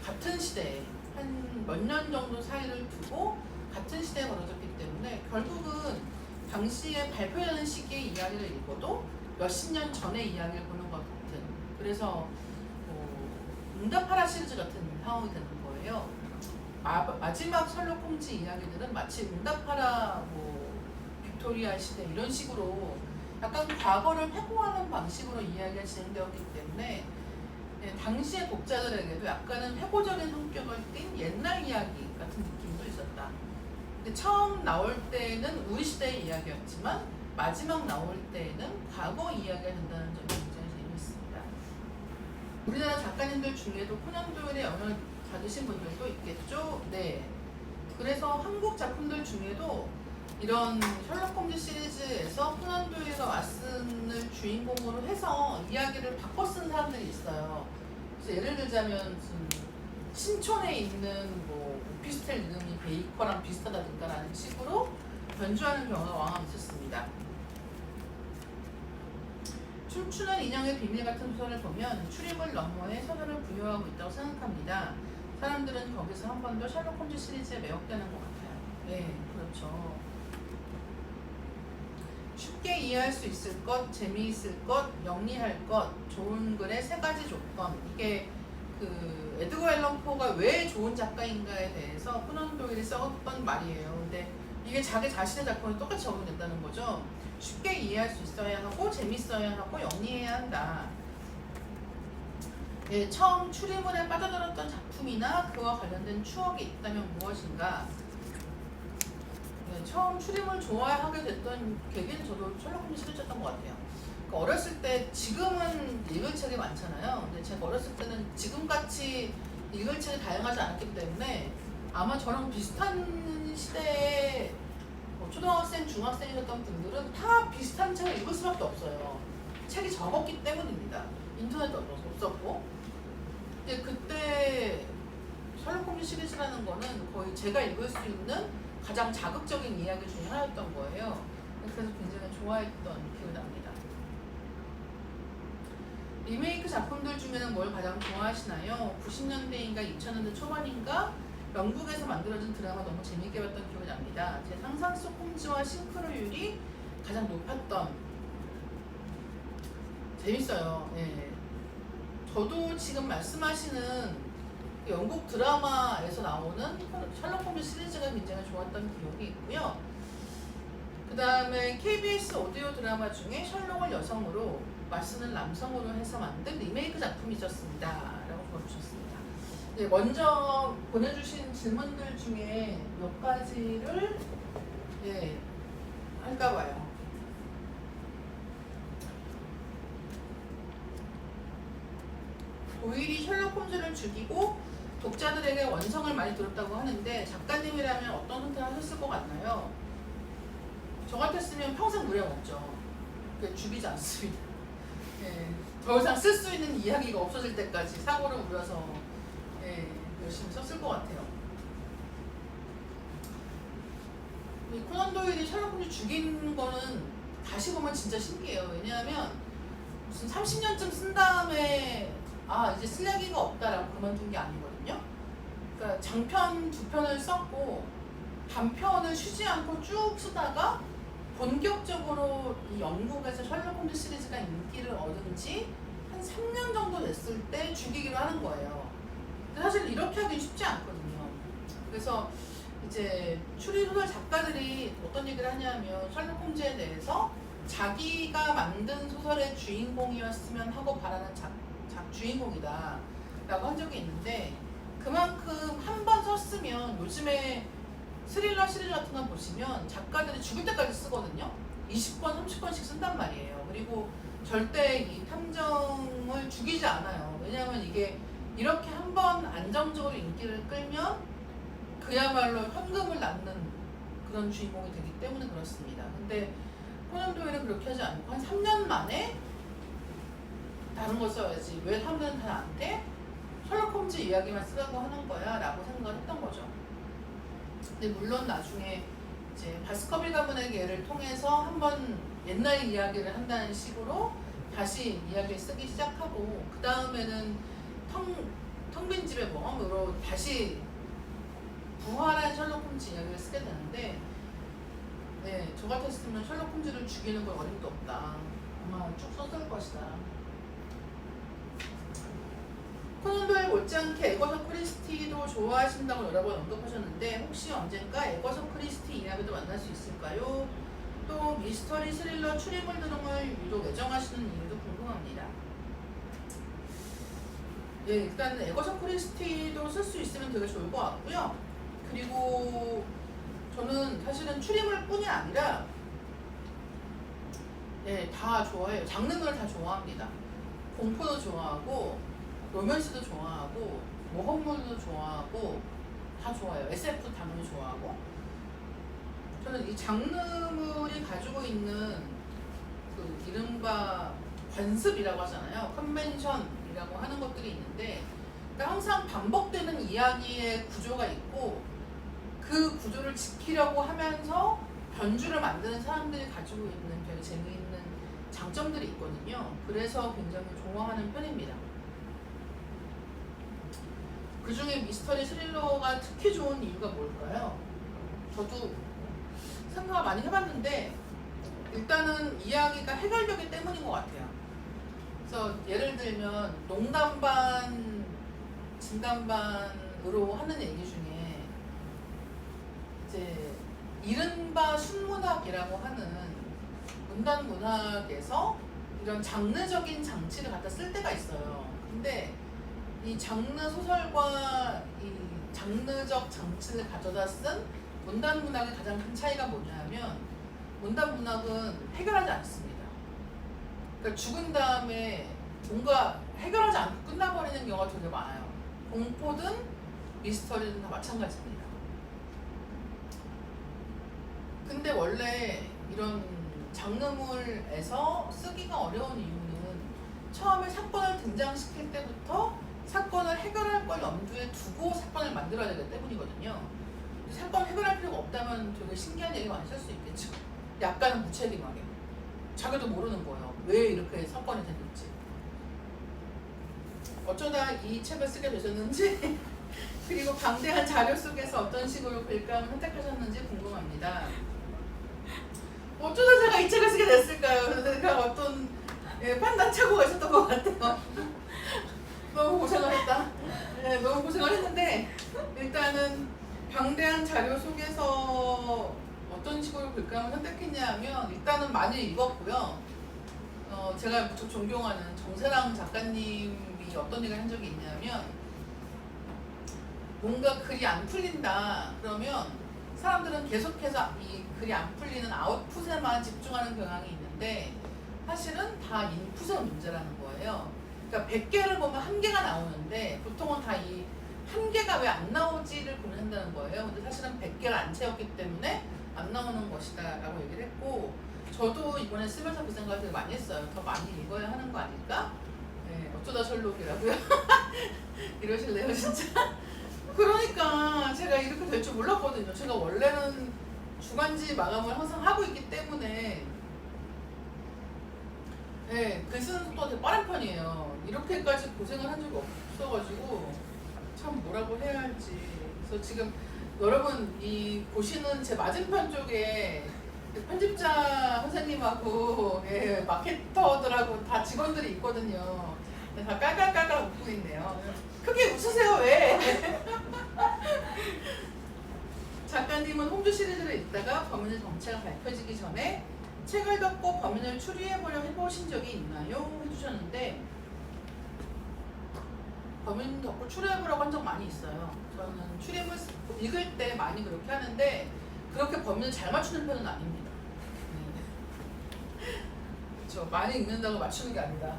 같은 시대에 한 몇 년 정도 사이를 두고 같은 시대에 벌어졌기 때문에 결국은 당시에 발표되는 시기의 이야기를 읽어도 몇십 년 전의 이야기를 보는 것 같은, 그래서 응답하라 시리즈 같은 상황이 되는 거예요. 마지막 셜록 홈즈 이야기들은 마치 응답하라 빅토리아 시대 이런 식으로 약간 과거를 회고하는 방식으로 이야기가 진행되었기 때문에 당시의 독자들에게도 약간은 회고적인 성격을 띤 옛날 이야기 같은 느낌도 있었다. 근데 처음 나올 때는 우리 시대의 이야기였지만 마지막 나올 때에는 과거 이야기가 된다는 점이 굉장히 재미있습니다. 우리나라 작가님들 중에도 코난 도일의 영향을 받으신 분들도 있겠죠? 네. 그래서 한국 작품들 중에도 이런 셜록 홈즈 시리즈에서 코난 도일과 왓슨을 주인공으로 해서 이야기를 바꿔 쓴 사람들이 있어요. 그래서 예를 들자면 신촌에 있는 오피스텔 이름이 베이커랑 비슷하다든가 라는 식으로 변주하는 경우가 왕왕 있었습니다. 춤추는 인형의 비밀 같은 소설을 보면 출입을 너머에 서사를 부여하고 있다고 생각합니다. 사람들은 거기서 한 번 더 셜록 홈즈 시리즈에 매혹되는 것 같아요. 네, 그렇죠. 쉽게 이해할 수 있을 것, 재미있을 것, 영리할 것, 좋은 글의 세 가지 조건. 이게 에드거 앨런 포가 왜 좋은 작가인가에 대해서 코난 도일이 써왔던 말이에요. 근데 이게 자기 자신의 작품에 똑같이 적용된다는 거죠. 쉽게 이해할 수 있어야 하고 재밌어야 하고 영리해야 한다. 예, 처음 추리물에 빠져들었던 작품이나 그와 관련된 추억이 있다면 무엇인가? 네, 처음 추리물 좋아하게 됐던 계기는 저도 셜록 홈즈 시리즈였던 것 같아요. 그러니까 어렸을 때, 지금은 읽을 책이 많잖아요. 근데 제가 어렸을 때는 지금같이 읽을 책이 다양하지 않았기 때문에 아마 저랑 비슷한 시대에 초등학생, 중학생이셨던 분들은 다 비슷한 책을 읽을 수밖에 없어요. 책이 적었기 때문입니다. 인터넷도 없었고. 근데 그때 셜록 홈즈 시리즈라는 거는 거의 제가 읽을 수 있는 가장 자극적인 이야기 중에 하나였던 거예요. 그래서 굉장히 좋아했던 기억이 납니다. 리메이크 작품들 중에는 뭘 가장 좋아하시나요? 90년대인가 2000년대 초반인가 영국에서 만들어진 드라마 너무 재밌게 봤던 기억이 납니다. 제 상상 속 홈즈와 싱크로율이 가장 높았던. 재밌어요. 예. 저도 지금 말씀하시는 영국 드라마에서 나오는 셜록 홈즈 시리즈가 굉장히 좋았던 기억이 있고요. 그 다음에 KBS 오디오 드라마 중에 셜록을 여성으로, 왓슨을 남성으로 해서 만든 리메이크 작품이 있었습니다. 라고 보내주셨습니다. 네, 먼저 보내주신 질문들 중에 몇 가지를 할까 봐요. 도일이 셜록 홈즈를 죽이고 독자들에게 원성을 많이 들었다고 하는데 작가님이라면 어떤 선택을 하셨을 것 같나요? 저 같았으면 평생 무려먹죠. 죽이지 않습니다. 예, 더 이상 쓸 수 있는 이야기가 없어질 때까지 사고를 우려서 열심히 썼을 것 같아요. 코난 도일이 셜록 홈즈 죽인 거는 다시 보면 진짜 신기해요. 왜냐하면 무슨 30년쯤 쓴 다음에 이제 쓸 얘기가 없다라고 그만둔 게 아니거든요. 그러니까 장편 2편을 썼고 단편을 쉬지 않고 쭉 쓰다가 본격적으로 이 영국에서 셜록 홈즈 시리즈가 인기를 얻은 지 한 3년 정도 됐을 때 죽이기로 하는 거예요. 근데 사실 이렇게 하긴 쉽지 않거든요. 그래서 이제 추리소설 작가들이 어떤 얘기를 하냐면 셜록 홈즈에 대해서 자기가 만든 소설의 주인공이었으면 하고 바라는 주인공이다 라고 한 적이 있는데, 그만큼 한 번 썼으면, 요즘에 스릴러 시리즈 같은 거 보시면 작가들이 죽을 때까지 쓰거든요. 20권, 30권씩 쓴단 말이에요. 그리고 절대 이 탐정을 죽이지 않아요. 왜냐하면 이게 이렇게 한 번 안정적으로 인기를 끌면 그야말로 현금을 낳는 그런 주인공이 되기 때문에 그렇습니다. 근데 코난 도일은 그렇게 하지 않고 한 3년 만에 다른 거 써야지, 왜 사람들은 다 나한테 셜록 홈즈 이야기만 쓰라고 하는 거야 라고 생각을 했던 거죠. 근데 물론 나중에 이제 바스커빌 가문의 개를 통해서 한번 옛날 이야기를 한다는 식으로 다시 이야기를 쓰기 시작하고, 그 다음에는 텅 빈 집의 모험으로 다시 부활한 셜록 홈즈 이야기를 쓰게 되는데, 네, 저 같았으면 셜록 홈즈를 죽이는 걸 어림도 없다, 아마 쭉 썼을 것이다. 코난 도일 못지않게 에거서 크리스티도 좋아하신다고 여러 번 언급하셨는데, 혹시 언젠가 에거서 크리스티 이야기도 만날 수 있을까요? 또 미스터리, 스릴러, 추리물 등을 유독 애정하시는 이유도 궁금합니다. 예, 일단 에거서 크리스티도 쓸 수 있으면 되게 좋을 것 같고요. 그리고 저는 사실은 추리물뿐이 아니라 예, 다 좋아해요. 장르를 다 좋아합니다. 공포도 좋아하고 로맨스도 좋아하고 모험물도 좋아하고 다 좋아해요. SF 당연히 좋아하고. 저는 이 장르물이 가지고 있는 그 이른바 관습이라고 하잖아요. 컨벤션이라고 하는 것들이 있는데, 그러니까 항상 반복되는 이야기의 구조가 있고, 그 구조를 지키려고 하면서 변주를 만드는 사람들이 가지고 있는 되게 재미있는 장점들이 있거든요. 그래서 굉장히 좋아하는 편입니다. 그 중에 미스터리 스릴러가 특히 좋은 이유가 뭘까요? 저도 생각을 많이 해봤는데, 일단은 이야기가 해결되기 때문인 것 같아요. 그래서 예를 들면 농담 반 진담 반으로 하는 얘기 중에 이제 이른바 순문학이라고 하는 문단 문학에서 이런 장르적인 장치를 갖다 쓸 때가 있어요. 근데 이 장르 소설과 이 장르적 장치를 가져다 쓴 문단 문학의 가장 큰 차이가 뭐냐면, 문단 문학은 해결하지 않습니다. 그러니까 죽은 다음에 뭔가 해결하지 않고 끝나버리는 경우가 되게 많아요. 공포든 미스터리든 다 마찬가지입니다. 근데 원래 이런 장르물에서 쓰기가 어려운 이유는 처음에 사건을 등장시킬 때부터 사건을 해결할 걸 염두에 두고 사건을 만들어야 되기 때문이거든요. 사건 해결할 필요가 없다면 되게 신기한 얘기 많이 쓸 수 있겠죠. 약간은 무책임하게. 자기도 모르는 거예요. 왜 이렇게 사건이 생겼지. 어쩌다 이 책을 쓰게 되셨는지 그리고 방대한 자료 속에서 어떤 식으로 글감을 선택하셨는지 궁금합니다. 어쩌다 제가 이 책을 쓰게 됐을까요? 제가 어떤 판단 착오가 있었던 것 같아요. 너무 고생을 했다. 네, 너무 고생을 했는데, 일단은 방대한 자료 속에서 어떤 식으로 글감을 선택했냐 하면, 일단은 많이 읽었고요. 제가 무척 존경하는 정세랑 작가님이 어떤 얘기를 한 적이 있냐면, 뭔가 글이 안 풀린다 그러면 사람들은 계속해서 이 글이 안 풀리는 아웃풋에만 집중하는 경향이 있는데, 사실은 다 인풋의 문제라는 거예요. 그러니까 100개를 보면 1개가 나오는데 보통은 다 이 1개가 왜 안 나오지를 고민한다는 거예요. 근데 사실은 100개를 안 채웠기 때문에 안 나오는 것이다 라고 얘기를 했고, 저도 이번에 쓰면서 그 생각을 되게 많이 했어요. 더 많이 읽어야 하는 거 아닐까? 네, 어쩌다 셜록이라고요? 이러실래요 진짜? 그러니까 제가 이렇게 될 줄 몰랐거든요. 제가 원래는 주간지 마감을 항상 하고 있기 때문에 네, 글 쓰는 속도가 되게 빠른 편이에요. 이렇게까지 고생을 한 적이 없어가지고 참 뭐라고 해야 할지. 그래서 지금 여러분 이 보시는 제 맞은편 쪽에 편집자 선생님하고 마케터들하고 다 직원들이 있거든요. 다 깔깔깔깔 웃고 있네요. 크게 웃으세요 왜? 자, 작가님은 홈즈 시리즈를 읽다가 범인의 정체가 밝혀지기 전에 책을 덮고 범인을 추리해보려 해보신 적이 있나요? 해주셨는데 범인 덮고 추리해보려고 한 적 많이 있어요. 저는 추리물 읽을 때 많이 그렇게 하는데 그렇게 범인을 잘 맞추는 편은 아닙니다. 그렇죠. 많이 읽는다고 맞추는 게 아니다.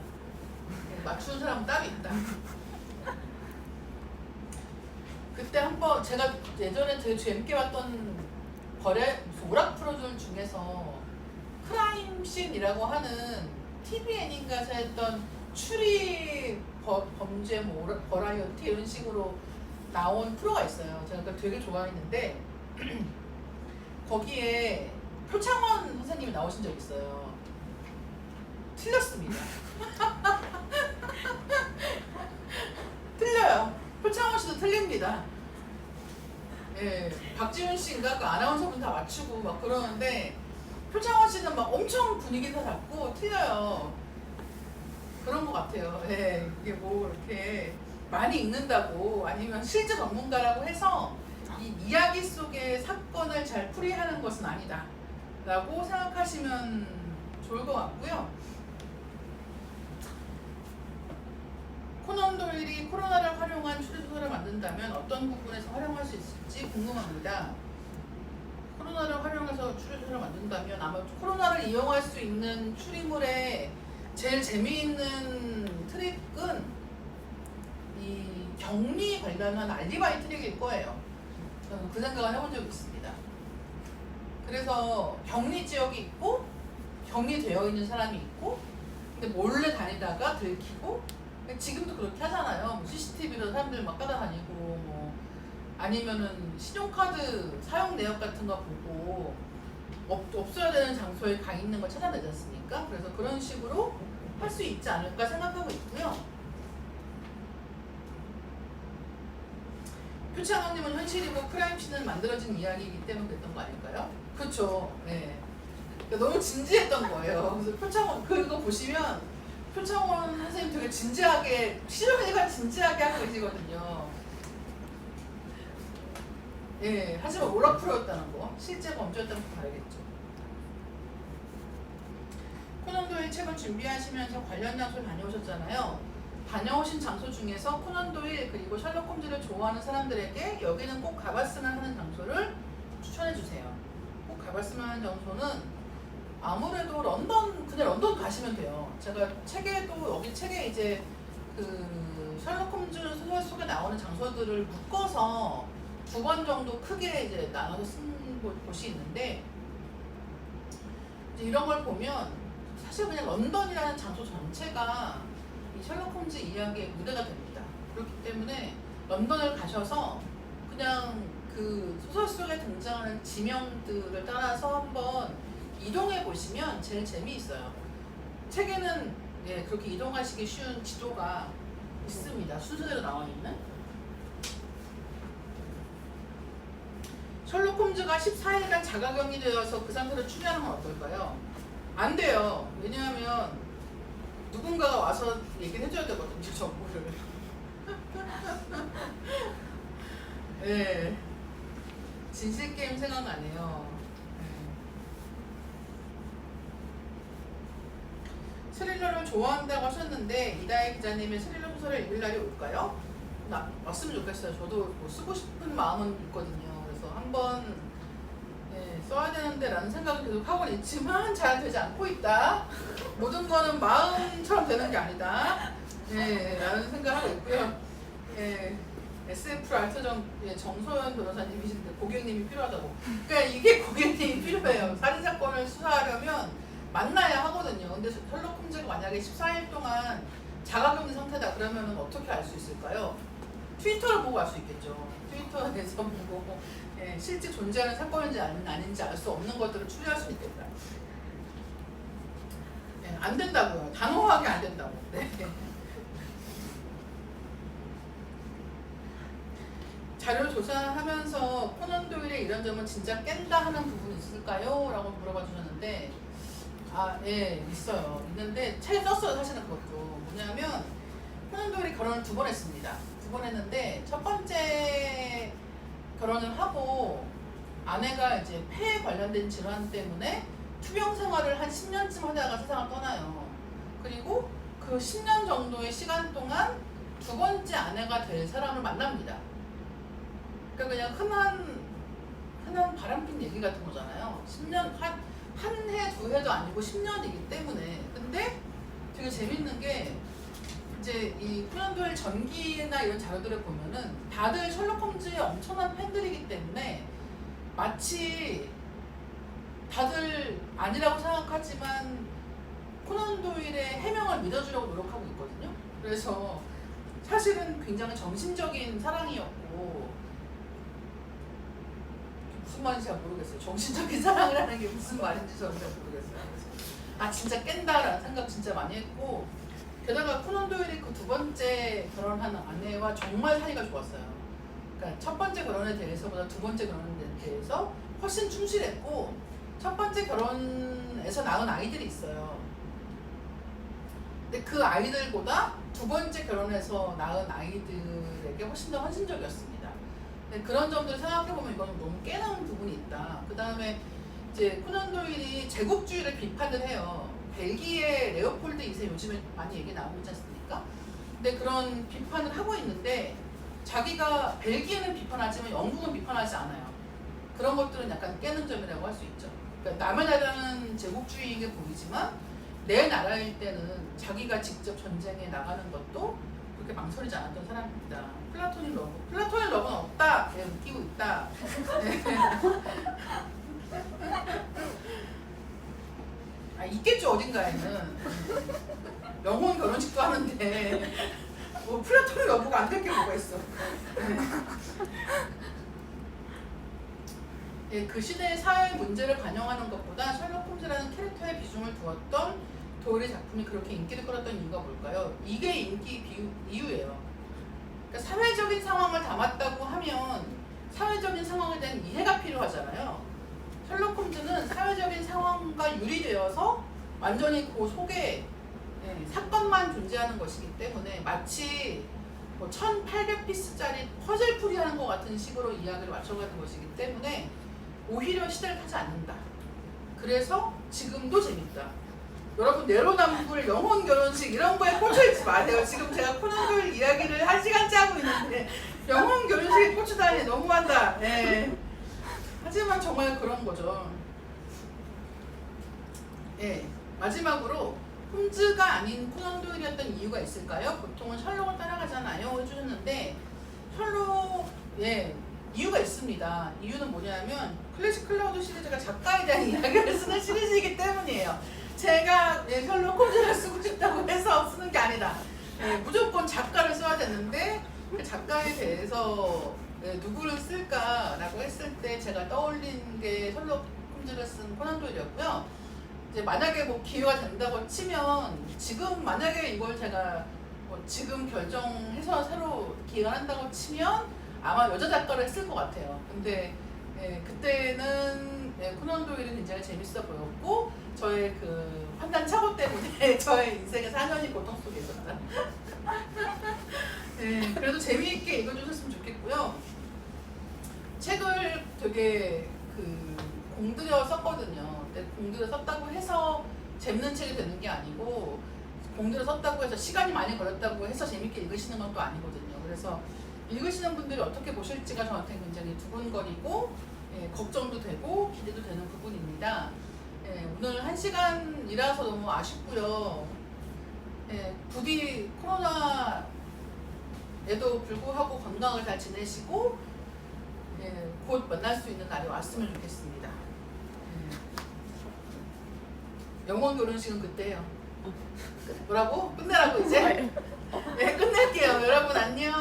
맞추는 사람은 따로 있다. 그때 한번 제가 예전에 되게 재밌게 봤던 오락 프로들 중에서 크라임씬이라고 하는 TVN인가에서 했던 추리 범죄 뭐 버라이어티 이런 식으로 나온 프로가 있어요. 제가 그걸 되게 좋아했는데 거기에 표창원 선생님이 나오신 적 있어요. 틀렸습니다. 틀려요. 표창원 씨도 틀립니다. 예, 박지훈 씨인가 그 아나운서분 다 맞추고 막 그러는데 표창원 씨는 막 엄청 분위기도 잡고 틀려요. 그런 것 같아요. 예, 이게 뭐 이렇게 많이 읽는다고 아니면 실제 전문가라고 해서 이 이야기 속의 사건을 잘 풀이하는 것은 아니다 라고 생각하시면 좋을 것 같고요. 코난 도일이 코로나를 활용한 추리소설을 만든다면 어떤 부분에서 활용할 수 있을지 궁금합니다. 코로나를 활용해서 추리소설을 만든다면 아마 코로나를 이용할 수 있는 추리물의 제일 재미있는 트릭은 이 격리 관련한 알리바이 트릭일 거예요. 저는 그 생각을 해본 적이 있습니다. 그래서 격리 지역이 있고 격리되어 있는 사람이 있고 근데 몰래 다니다가 들키고 지금도 그렇게 하잖아요. 뭐 CCTV로 사람들 막 따라다니고 뭐 아니면은 신용카드 사용 내역 같은 거 보고 없어야 되는 장소에 가 있는 걸 찾아내지 않습니까? 그래서 그런 식으로 할 수 있지 않을까 생각하고 있고요. 표창원님은 현실이고 크라임씬은 만들어진 이야기이기 때문에 그랬던 거 아닐까요? 그렇죠. 네. 그러니까 너무 진지했던 거예요. 그래서 표창원 그거 보시면 표창원 선생님 되게 진지하게 실험이니까 진지하게 하고 계시거든요. 예, 하지만 오락 프로였다는 거, 실제 범죄였다는 거 봐야겠죠. 코난 도일 책을 준비하시면서 관련 장소를 다녀오셨잖아요. 다녀오신 장소 중에서 코난 도일 그리고 셜록 홈즈를 좋아하는 사람들에게 여기는 꼭 가봤으면 하는 장소를 추천해 주세요. 꼭 가봤으면 하는 장소는 아무래도 그냥 런던 가시면 돼요. 제가 여기 책에 이제 그 셜록 홈즈 소설 속에 나오는 장소들을 묶어서 2번 정도 크게 이제 나눠서 쓴 곳이 있는데 이제 이런 걸 보면 사실 그냥 런던이라는 장소 전체가 이 셜록 홈즈 이야기의 무대가 됩니다. 그렇기 때문에 런던을 가셔서 그냥 그 소설 속에 등장하는 지명들을 따라서 한번 이동해 보시면 제일 재미있어요. 책에는 예, 그렇게 이동하시기 쉬운 지도가 있습니다. 순서대로 나와 있는. 셜록 홈즈가 14일간 자가격리 되어서 그 상태로 추리하는 건 어떨까요? 안 돼요. 왜냐하면 누군가가 와서 얘기를 해줘야 되거든요, 정보를. 네. 진실게임 생각나네요. 스릴러를 좋아한다고 하셨는데 이다혜 기자님의 스릴러 소설을 읽을 날이 올까요? 왔으면 좋겠어요. 저도 뭐 쓰고 싶은 마음은 있거든요. 그래서 한번 써야 되는데 라는 생각을 계속 하고 있지만 잘 되지 않고 있다. 모든 거는 마음처럼 되는 게 아니다. 라는 생각을 하고 있고요. SF 알트정 정소연 변호사님이신데 고객님이 필요하다고. 그러니까 이게 고객님이 필요해요. 살인사건을 수사하려면 만나야 하거든요. 근데 셜록 홈즈가 만약에 14일 동안 자가격리 상태다 그러면 어떻게 알 수 있을까요? 트위터를 보고 알 수 있겠죠. 트위터에서 보고 실제 존재하는 사건인지 아닌지 알 수 없는 것들을 추리할 수 있겠다. 안 된다고요. 단호하게 안 된다고. 네. 자료 조사하면서 코난 도일의 이런 점은 진짜 깬다 하는 부분이 있을까요? 라고 물어봐 주셨는데 있어요. 있는데 책에 썼어요. 사실은 그것도. 뭐냐면 코난 도일이 결혼을 2번 했습니다. 2번 했는데 첫 번째 결혼을 하고 아내가 이제 폐에 관련된 질환 때문에 투병 생활을 한 10년쯤 하다가 세상을 떠나요. 그리고 그 10년 정도의 시간 동안 두 번째 아내가 될 사람을 만납니다. 그러니까 그냥 흔한 바람핀 얘기 같은 거잖아요. 10년, 한 해, 두 해도 아니고 10년이기 때문에. 근데 되게 재밌는 게 이제 이 코난 도일 전기나 이런 자료들을 보면은 다들 셜록 홈즈의 엄청난 팬들이기 때문에 마치 다들 아니라고 생각하지만 코난 도일의 해명을 믿어주려고 노력하고 있거든요. 그래서 사실은 굉장히 정신적인 사랑이었고, 무슨 말인지 잘 모르겠어요. 정신적인 사랑을 하는 게 무슨 말인지 저는 잘 모르겠어요. 그래서 진짜 깬다라는 생각 진짜 많이 했고, 게다가 코난 도일이 그 두 번째 결혼한 아내와 정말 사이가 좋았어요. 그러니까 첫 번째 결혼에 대해서보다 두 번째 결혼에 대해서 훨씬 충실했고, 첫 번째 결혼에서 낳은 아이들이 있어요. 근데 그 아이들보다 두 번째 결혼해서 낳은 아이들에게 훨씬 더 헌신적이었습니다. 근데 그런 점들을 생각해보면 이건 너무 깨는 부분이 있다. 그 다음에 이제 코난 도일이 제국주의를 비판을 해요. 벨기에 레오폴드 2세 요즘에 많이 얘기 나오고 있지 않습니까? 근데 그런 비판을 하고 있는데 자기가 벨기에는 비판하지만 영국은 비판하지 않아요. 그런 것들은 약간 깨는 점이라고 할 수 있죠. 그러니까 남의 나라는 제국주의인 게 보이지만 내 나라일 때는 자기가 직접 전쟁에 나가는 것도 그렇게 망설이지 않았던 사람입니다. 플라토닉 러브는 없다. 네, 웃기고 있다. 네. 있겠죠, 어딘가에는. 영혼 결혼식도 하는데 뭐 플라토닉 러브가 안 될 게 뭐가 있어. 네, 그 시대의 사회 문제를 반영하는 것보다 셜록 홈즈라는 캐릭터에 비중을 두었던 도일의 작품이 그렇게 인기를 끌었던 이유가 뭘까요? 이게 인기 이유예요. 그러니까 사회적인 상황을 담았다고 하면 사회적인 상황에 대한 이해가 필요하잖아요. 셜록 홈즈는 사회적인 상황과 유리되어서 완전히 그 속에 사건만 존재하는 것이기 때문에 마치 1800피스짜리 퍼즐풀이 하는 것 같은 식으로 이야기를 맞춰가는 것이기 때문에 오히려 시대를 타지 않는다. 그래서 지금도 재밌다. 여러분, 내로남불, 영혼 결혼식 이런 거에 꽂혀있지 마세요. 지금 제가 코난 도일 이야기를 1시간째 하고 있는데 영혼 결혼식에 꽂히다니 너무한다. 네. 하지만 정말 그런 거죠. 네. 마지막으로 홈즈가 아닌 코난 도일이었던 이유가 있을까요? 보통은 셜록을 따라가잖아요 해주셨는데 셜록 이유가 있습니다. 이유는 뭐냐면 클래식 클라우드 시리즈가 작가에 대한 이야기를 쓰는 시리즈이기 때문이에요. 제가 셜록 홈즈를 쓰고 싶다고 해서 쓰는 게 아니다. 무조건 작가를 써야 되는데 그 작가에 대해서 누구를 쓸까라고 했을 때 제가 떠올린 게 셜록 홈즈를 쓴 코난 도일이었고요. 이제 만약에 뭐 기회가 된다고 치면 지금 만약에 이걸 제가 지금 결정해서 새로 기획을 한다고 치면 아마 여자 작가를 쓸 것 같아요. 근데 그때는 코난 도일이 굉장히 재밌어 보였고 저의 그 판단 착오 때문에 저의 인생의 4년이 고통 속에 있었다. 그래도 재미있게 읽어주셨으면 좋겠고요. 책을 되게 공들여 썼거든요. 근데 공들여 썼다고 해서 재밌는 책이 되는 게 아니고 공들여 썼다고 해서 시간이 많이 걸렸다고 해서 재밌게 읽으시는 건 또 아니거든요. 그래서 읽으시는 분들이 어떻게 보실지가 저한테 굉장히 두근거리고 걱정도 되고 기대도 되는 부분입니다. 오늘 1시간이라서 너무 아쉽고요. 부디 코로나에도 불구하고 건강을 잘 지내시고 곧 만날 수 있는 날이 왔으면 좋겠습니다. 영혼 결혼식은 그때예요. 뭐라고? 끝내라고 이제? 끝낼게요. 여러분 안녕.